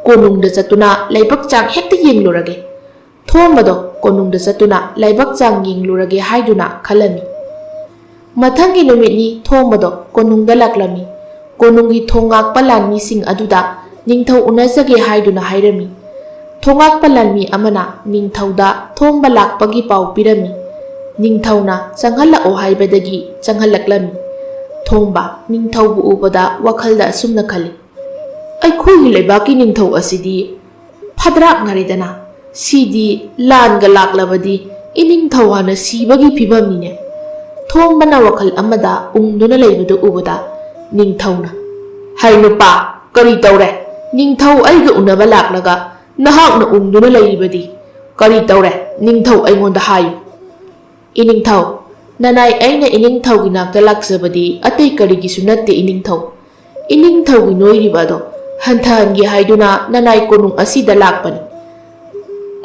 ꯀꯣꯅꯨꯡꯗ ꯆꯠꯇꯨꯅ ꯂꯩꯕꯛ ꯆꯥꯡ ꯍꯦꯛꯇ ꯌꯦꯡꯂꯨꯔꯒꯦ ꯊꯣꯝꯕꯗꯣ ꯀꯣꯅꯨꯡꯗ ꯆꯠꯇꯨꯅ ꯂꯩꯕꯛ ꯆꯥꯡ ꯌꯦꯡꯂꯨꯔꯒꯦ ꯍꯥꯏꯗꯨꯅ ꯈꯜꯂꯝꯃꯤ ꯃꯊꯪꯒꯤ ꯅꯨꯃꯤꯠꯅꯤ ꯊꯣꯝꯕꯗꯣ ꯀꯣꯅꯨꯡꯗ ꯂꯥꯛꯂꯝꯃꯤ ꯀꯣꯅꯨꯡꯒꯤ ꯊꯣꯡꯉꯥꯛꯄ ꯂꯥꯟꯃꯤꯁꯤꯡ ꯑꯗꯨꯗ ꯅꯤꯡꯊꯧ ꯎꯅꯖꯒꯦ ꯍꯥꯏꯗꯨꯅ ꯍꯥꯏꯔꯝꯃꯤ ꯊꯣꯡꯉꯥꯛꯄ ꯂꯥꯟꯃꯤ ꯑꯃꯅ ꯅꯤꯡꯊꯧꯗ ꯊꯣꯝꯕ ꯂꯥꯛꯄꯒꯤ ꯄꯥꯎ ꯄꯤꯔꯝꯃꯤ ꯅꯤꯡꯊꯧꯅ ꯆꯪꯍꯜꯂꯛꯑꯣ ꯍꯥꯏꯕꯗꯒꯤ ꯆꯪꯍꯜꯂꯛꯂꯝꯃꯤ ꯊꯣꯝꯕ ꯅꯤꯡꯊꯧꯕꯨ ꯎꯕꯗ ꯋꯥꯈꯜꯗ ꯑꯁꯨꯝꯅ ꯈꯜꯂꯤ ꯑꯩꯈꯣꯏꯒꯤ ꯂꯩꯕꯥꯛꯀꯤ ꯅꯤꯡꯊꯧ ꯑꯁꯤꯗꯤ ꯐꯗ꯭ꯔꯥꯛꯅꯔꯦꯗꯅ ꯁꯤꯗꯤ ꯂꯥꯟꯒ ꯂꯥꯛꯂꯕꯗꯤ ꯏꯅꯤꯡꯊꯧ ꯍꯥꯟꯅ ꯁꯤꯕꯒꯤ ꯐꯤꯕꯝꯅꯤꯅꯦ ꯊꯣꯝꯕꯅ ꯋꯥꯈꯜ ꯑꯃꯗ ꯎꯪꯗꯨꯅ ꯂꯩꯕꯗꯨ ꯎꯕꯗ ꯅꯤꯡꯊꯧꯅ ꯍꯩ ꯅꯨꯄꯥ ꯀꯔꯤ ꯇꯧꯔꯦ ꯅꯤꯡꯊꯧ ꯑꯩꯒ ꯎꯅꯕ ꯂꯥꯛꯂꯒ ꯅꯍꯥꯛꯅ ꯎꯪꯗꯨꯅ ꯂꯩꯔꯤꯕꯗꯤ ꯀꯔꯤ ꯇꯧꯔꯦ ꯅꯤꯡꯊꯧ ꯑꯩꯉꯣꯟꯗ ꯍꯥꯏꯌꯨ ꯏꯅꯤꯡꯊꯧ ꯅꯅꯥꯏ ꯑꯩꯅ ꯏꯅꯤꯡꯊꯧꯒꯤ ꯅꯥꯛꯇ ꯂꯥꯛꯆꯕꯗꯤ ꯑꯇꯩ ꯀꯔꯤꯒꯤꯁꯨ ꯅꯠꯇꯦ ꯏꯅꯤꯡꯊꯧ ꯏꯅꯤꯡꯊꯧꯒꯤ ꯅꯣꯏꯔꯤꯕ ꯑꯗꯣ ꯍꯟꯊꯍꯟꯒꯦ ꯍꯥꯏꯗꯨꯅ ꯅꯅꯥꯏ ꯀꯣꯅꯨꯡ ꯑꯁꯤꯗ ꯂꯥꯛꯄꯅꯤ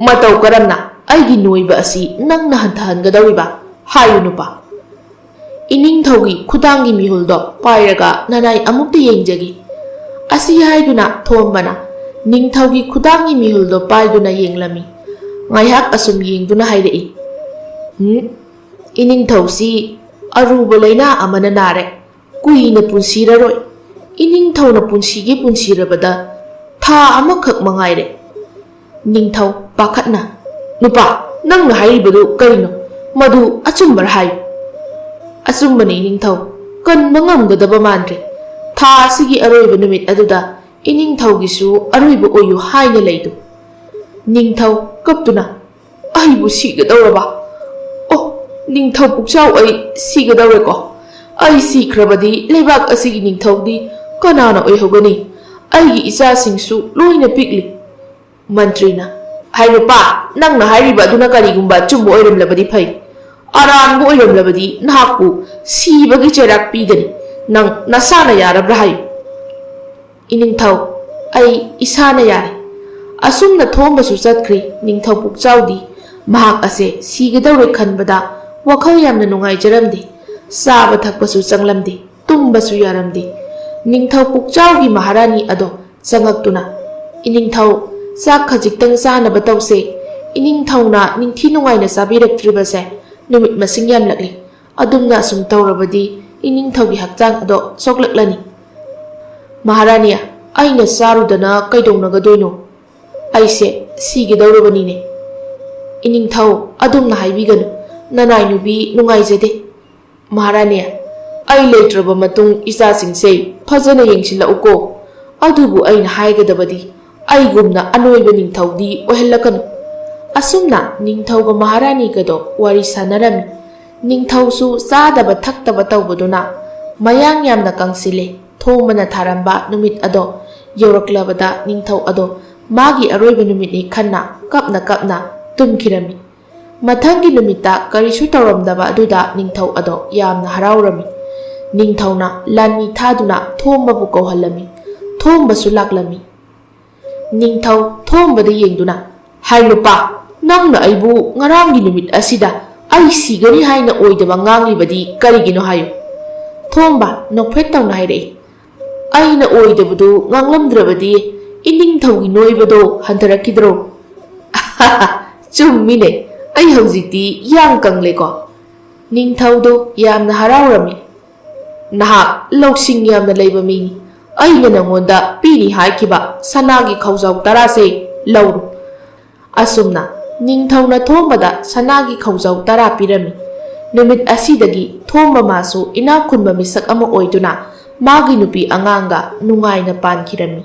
ꯃꯇꯧ ꯀꯔꯝꯅ ꯑꯩꯒꯤ ꯅꯣꯏꯕ ꯑꯁꯤ ꯅꯪꯅ ꯍꯟꯊꯍꯟꯒꯗꯧꯔꯤꯕ ꯍꯥꯏꯌꯨ ꯅꯨꯄꯥ ꯏꯅꯤꯡꯊꯧꯒꯤ ꯈꯨꯗꯥꯡꯒꯤ ꯃꯤꯍꯨꯜꯗꯣ ꯄꯥꯏꯔꯒ ꯅꯅꯥꯏ ꯑꯃꯨꯛꯇ ꯌꯦꯡꯖꯒꯦ ꯑꯁꯤ ꯍꯥꯏꯗꯨꯅ ꯊꯣꯝꯕꯅ ꯅꯤꯡꯊꯧꯒꯤ ꯈꯨꯗꯥꯡꯒꯤ ꯃꯤꯍꯨꯜꯗꯣ ꯄꯥꯏꯗꯨꯅ ꯌꯦꯡꯂꯝꯃꯤ ꯉꯥꯏꯍꯥꯛ ꯑꯁꯨꯝ ꯌꯦꯡꯗꯨꯅ ꯍꯥꯏꯔꯛꯏ ꯏꯅꯤꯡꯊꯧꯁꯤ ꯑꯔꯨꯕ ꯂꯩꯅꯥ ꯑꯃꯅ ꯅꯥꯔꯦ ꯀꯨꯏꯅ ꯄꯨꯟꯁꯤꯔꯔꯣꯏ ꯏꯅꯤꯡꯊꯧꯅ ꯄꯨꯟꯁꯤꯔꯕꯗ ꯊꯥ ꯑꯃꯈꯛ ꯃꯉꯥꯏꯔꯦ꯫ ꯅꯤꯡꯊꯧ ꯄꯥꯈꯠꯅ, ꯅꯨꯄꯥ, ꯅꯪꯅ ꯍꯥꯏꯔꯤꯕꯗꯨ ꯀꯔꯤꯅꯣ? ꯃꯗꯨ ꯑꯆꯨꯝꯕꯔ ꯍꯥꯏꯌꯨ꯫ ꯑꯆꯨꯝꯕꯅꯤ ꯏꯅꯤꯡꯊꯧ, ꯀꯟꯕ ꯉꯝꯒꯗꯕ ꯃꯥꯟꯗ꯭ꯔꯦ꯫ ꯊꯥ ꯑꯁꯤꯒꯤ ꯑꯔꯣꯏꯕ ꯅꯨꯃꯤꯠ ꯑꯗꯨꯗ ꯏꯅꯤꯡꯊꯧꯒꯤꯁꯨ ꯑꯔꯣꯏꯕ ꯑꯣꯏꯌꯨ ꯍꯥꯏꯅ ꯂꯩꯗꯨ꯫ ꯅꯤꯡꯊꯧ ꯀꯞꯇꯨꯅ, ꯑꯩꯕꯨ ꯁꯤꯒꯗꯧꯔꯕ? ꯑꯣ, ꯅꯤꯡꯊꯧ ꯄꯨꯛꯆꯥꯎ, ꯑꯩ ꯁꯤꯒꯗꯧꯔꯦꯀꯣ꯫ ꯑꯩ ꯁꯤꯈ꯭ꯔꯕꯗꯤ ꯂꯩꯕꯥꯛ ꯑꯁꯤꯒꯤ ꯅꯤꯡꯊꯧꯗꯤ ꯀꯅꯥꯅ ꯑꯣꯏꯍꯧꯒꯅꯤ? ꯑꯩꯒꯤ ꯏꯆꯥꯁꯤꯡꯁꯨ ꯂꯣꯏꯅ ꯄꯤꯛꯂꯤ꯫ ꯃꯟꯇ꯭ꯔꯤꯅ, ꯍꯥꯏ ꯅꯨꯄꯥ, ꯅꯪꯅ ꯍꯥꯏꯔꯤꯕ ꯑꯗꯨꯅ ꯀꯔꯤꯒꯨꯝꯕ ꯑꯆꯨꯝꯕ ꯑꯣꯏꯔꯝꯂꯕꯗꯤ ꯐꯩ꯫ ꯑꯔꯥꯟꯕ ꯑꯣꯏꯔꯝꯂꯕꯗꯤ ꯅꯍꯥꯛꯄꯨ ꯁꯤꯕꯒꯤ ꯆꯩꯔꯥꯛ ꯄꯤꯒꯅꯤ꯫ ꯅꯪ ꯅꯁꯥꯅ ꯌꯥꯔꯕ꯭ꯔꯥ ꯍꯥꯏꯌꯨ꯫ ꯏꯅꯤꯡꯊꯧ, ꯑꯩ ꯏꯁꯥꯅ ꯌꯥꯔꯦ꯫ ꯑꯁꯨꯝꯅ ꯊꯣꯝꯕꯁꯨ ꯆꯠꯈ꯭ꯔꯤ ꯅꯤꯡꯊꯧ ꯄꯨꯛꯆꯥꯎꯗꯤ ꯃꯍꯥꯛ ꯑꯁꯦ ꯁꯤꯒꯗꯧꯔꯦ ꯈꯟꯕꯗ ꯋꯥꯈꯜ ꯌꯥꯝꯅ ꯅꯨꯡꯉꯥꯏꯖꯔꯝꯗꯦ꯫ ꯆꯥꯕ ꯊꯛꯄꯁꯨ ꯆꯪꯂꯝꯗꯦ, ꯇꯨꯝꯕꯁꯨ ꯌꯥꯔꯝꯗꯦ꯫ ꯅꯤꯡꯊꯧ ꯄꯨꯛꯆꯥꯎꯒꯤ ꯃꯍꯥꯔꯥꯅꯤ ꯑꯗꯣ ꯆꯪꯉꯛꯇꯨꯅ, ꯏꯅꯤꯡꯊꯧ, ꯆꯥꯛ ꯈꯖꯤꯛꯇꯪ ꯆꯥꯅꯕ ꯇꯧꯁꯦ꯫ ꯏꯅꯤꯡꯊꯧꯅ ꯅꯤꯡꯊꯤ ꯅꯨꯡꯉꯥꯏꯅ ꯆꯥꯕꯤꯔꯛꯇ꯭ꯔꯤꯕꯁꯦ ꯅꯨꯃꯤꯠ ꯃꯁꯤꯡ ꯌꯥꯝꯂꯛꯂꯤ꯫ ꯑꯗꯨꯝꯅ ꯑꯁꯨꯝ ꯇꯧꯔꯕꯗꯤ ꯏꯅꯤꯡꯊꯧꯒꯤ ꯍꯛꯆꯥꯡ ꯑꯗꯣ ꯁꯣꯛꯂꯛꯂꯅꯤ꯫ ꯃꯍꯥꯔꯥꯅꯤ, ꯑꯩꯅ ꯆꯥꯔꯨꯗꯅ ꯀꯩꯗꯧꯅꯒꯗꯣꯏꯅꯣ? ꯑꯩꯁꯦ ꯁꯤꯒꯗꯧꯔꯕꯅꯤꯅꯦ꯫ ꯏꯅꯤꯡꯊꯧ, ꯑꯗꯨꯝꯅ ꯍꯥꯏꯕꯤꯒꯅꯨ, ꯅꯅꯥꯏ ꯅꯨꯕꯤ ꯅꯨꯡꯉꯥꯏꯖꯗꯦ꯫ ꯃꯍꯥꯔꯥꯅꯤ, ꯑꯩ ꯂꯩꯇ꯭ꯔꯕ ꯃꯇꯨꯡ ꯏꯆꯥꯁꯤꯡꯁꯦ ꯐꯖꯅ ꯌꯦꯡꯁꯤꯜꯂꯛꯎꯀꯣ꯫ ꯑꯗꯨꯕꯨ ꯑꯩꯅ ꯍꯥꯏꯒꯗꯕꯗꯤ ꯑꯩꯒꯨꯝꯅ ꯑꯅꯣꯏꯕ ꯅꯤꯡꯊꯧꯗꯤ ꯑꯣꯏꯍꯜꯂꯛꯀꯅꯨ꯫ ꯑꯁꯨꯝꯅ ꯅꯤꯡꯊꯧꯒ ꯃꯍꯥꯔꯥꯅꯤꯒꯗꯣ ꯋꯥꯔꯤ ꯁꯥꯟꯅꯔꯝꯃꯤ꯫ ꯅꯤꯡꯊꯧꯁꯨ ꯆꯥꯗꯕ ꯊꯛꯇꯕ ꯇꯧꯕꯗꯨꯅ ꯃꯌꯥꯡ ꯌꯥꯝꯅ ꯀꯪꯁꯤꯜꯂꯦ꯫ ꯊꯣꯝꯕꯅ ꯊꯥꯔꯝꯕ ꯅꯨꯃꯤꯠ ꯑꯗꯣ ꯌꯧꯔꯛꯂꯕꯗ ꯅꯤꯡꯊꯧ ꯑꯗꯣ ꯃꯥꯒꯤ ꯑꯔꯣꯏꯕ ꯅꯨꯃꯤꯠꯅꯤ ꯈꯟꯅ ꯀꯞꯅ ꯀꯞꯅ ꯇꯨꯝꯈꯤꯔꯝꯃꯤ꯫ ꯃꯊꯪꯒꯤ ꯅꯨꯃꯤꯠꯇ ꯀꯔꯤꯁꯨ ꯇꯧꯔꯝꯗꯕ ꯑꯗꯨꯗ ꯅꯤꯡꯊꯧ ꯑꯗꯣ ꯌꯥꯝꯅ ꯍꯔꯥꯎꯔꯝꯃꯤ꯫ ꯅꯤꯡꯊꯧꯅ ꯂꯥꯟꯃꯤ ꯊꯥꯗꯨꯅ ꯊꯣꯝꯕꯕꯨ ꯀꯧꯍꯜꯂꯝꯃꯤ꯫ ꯊꯣꯝꯕꯁꯨ ꯂꯥꯛꯂꯝꯃꯤ꯫ ꯅꯤꯡꯊꯧ ꯊꯣꯝꯕꯗ ꯌꯦꯡꯗꯨꯅ, ꯍꯥꯏ ꯅꯨꯄꯥ, ꯅꯪꯅ ꯑꯩꯕꯨ ꯉꯔꯥꯡꯒꯤ ꯅꯨꯃꯤꯠ ꯑꯁꯤꯗ ꯑꯩ ꯁꯤꯒꯅꯤ ꯍꯥꯏꯅ ꯑꯣꯏꯗꯕ ꯉꯥꯡꯂꯤꯕꯗꯤ ꯀꯔꯤꯒꯤꯅꯣ ꯍꯥꯏꯌꯨ꯫ ꯊꯣꯝꯕ ꯅꯣꯛꯐꯦꯠ ꯇꯧꯅ ꯍꯥꯏꯔꯛꯏ, ꯑꯩꯅ ꯑꯣꯏꯗꯕꯗꯨ ꯉꯥꯡꯂꯝꯗ꯭ꯔꯕꯗꯤ ꯏꯅꯤꯡꯊꯧꯒꯤ ꯅꯣꯏꯕꯗꯣ ꯍꯟꯊꯔꯛꯈꯤꯗ꯭ꯔꯣ? ꯆꯨꯝꯃꯤꯅꯦ, ꯑꯩ ꯍꯧꯖꯤꯛꯇꯤ ꯌꯥꯡ ꯀꯪꯂꯦꯀꯣ꯫ ꯅꯤꯡꯊꯧꯗꯣ ꯌꯥꯝꯅ ꯍꯔꯥꯎꯔꯝꯃꯤ꯫ ꯅꯍꯥꯛ ꯂꯧꯁꯤꯡ ꯌꯥꯝꯅ ꯂꯩꯕ ꯃꯤꯅꯤ꯫ ꯑꯩꯅ ꯅꯉꯣꯟꯗ ꯄꯤꯅꯤ ꯍꯥꯏꯈꯤꯕ ꯁꯅꯥꯒꯤ ꯈꯧꯖꯥꯎ 10ꯁꯦ ꯂꯧꯔꯨ꯫ ꯑꯁꯨꯝꯅ ꯅꯤꯡꯊꯧꯅ ꯊꯣꯝꯕꯗ ꯁꯅꯥꯒꯤ ꯈꯧꯖꯥꯎ 10 ꯄꯤꯔꯝꯃꯤ꯫ ꯅꯨꯃꯤꯠ ꯑꯁꯤꯗꯒꯤ ꯊꯣꯝꯕ ꯃꯥꯁꯨ ꯏꯅꯥꯛ ꯈꯨꯟꯕ ꯃꯤꯁꯛ ꯑꯃ ꯑꯣꯏꯗꯨꯅ ꯃꯥꯒꯤ ꯅꯨꯄꯤ ꯑꯉꯥꯡꯒ ꯅꯨꯡꯉꯥꯏꯅ ꯄꯥꯟꯈꯤꯔꯝꯃꯤ꯫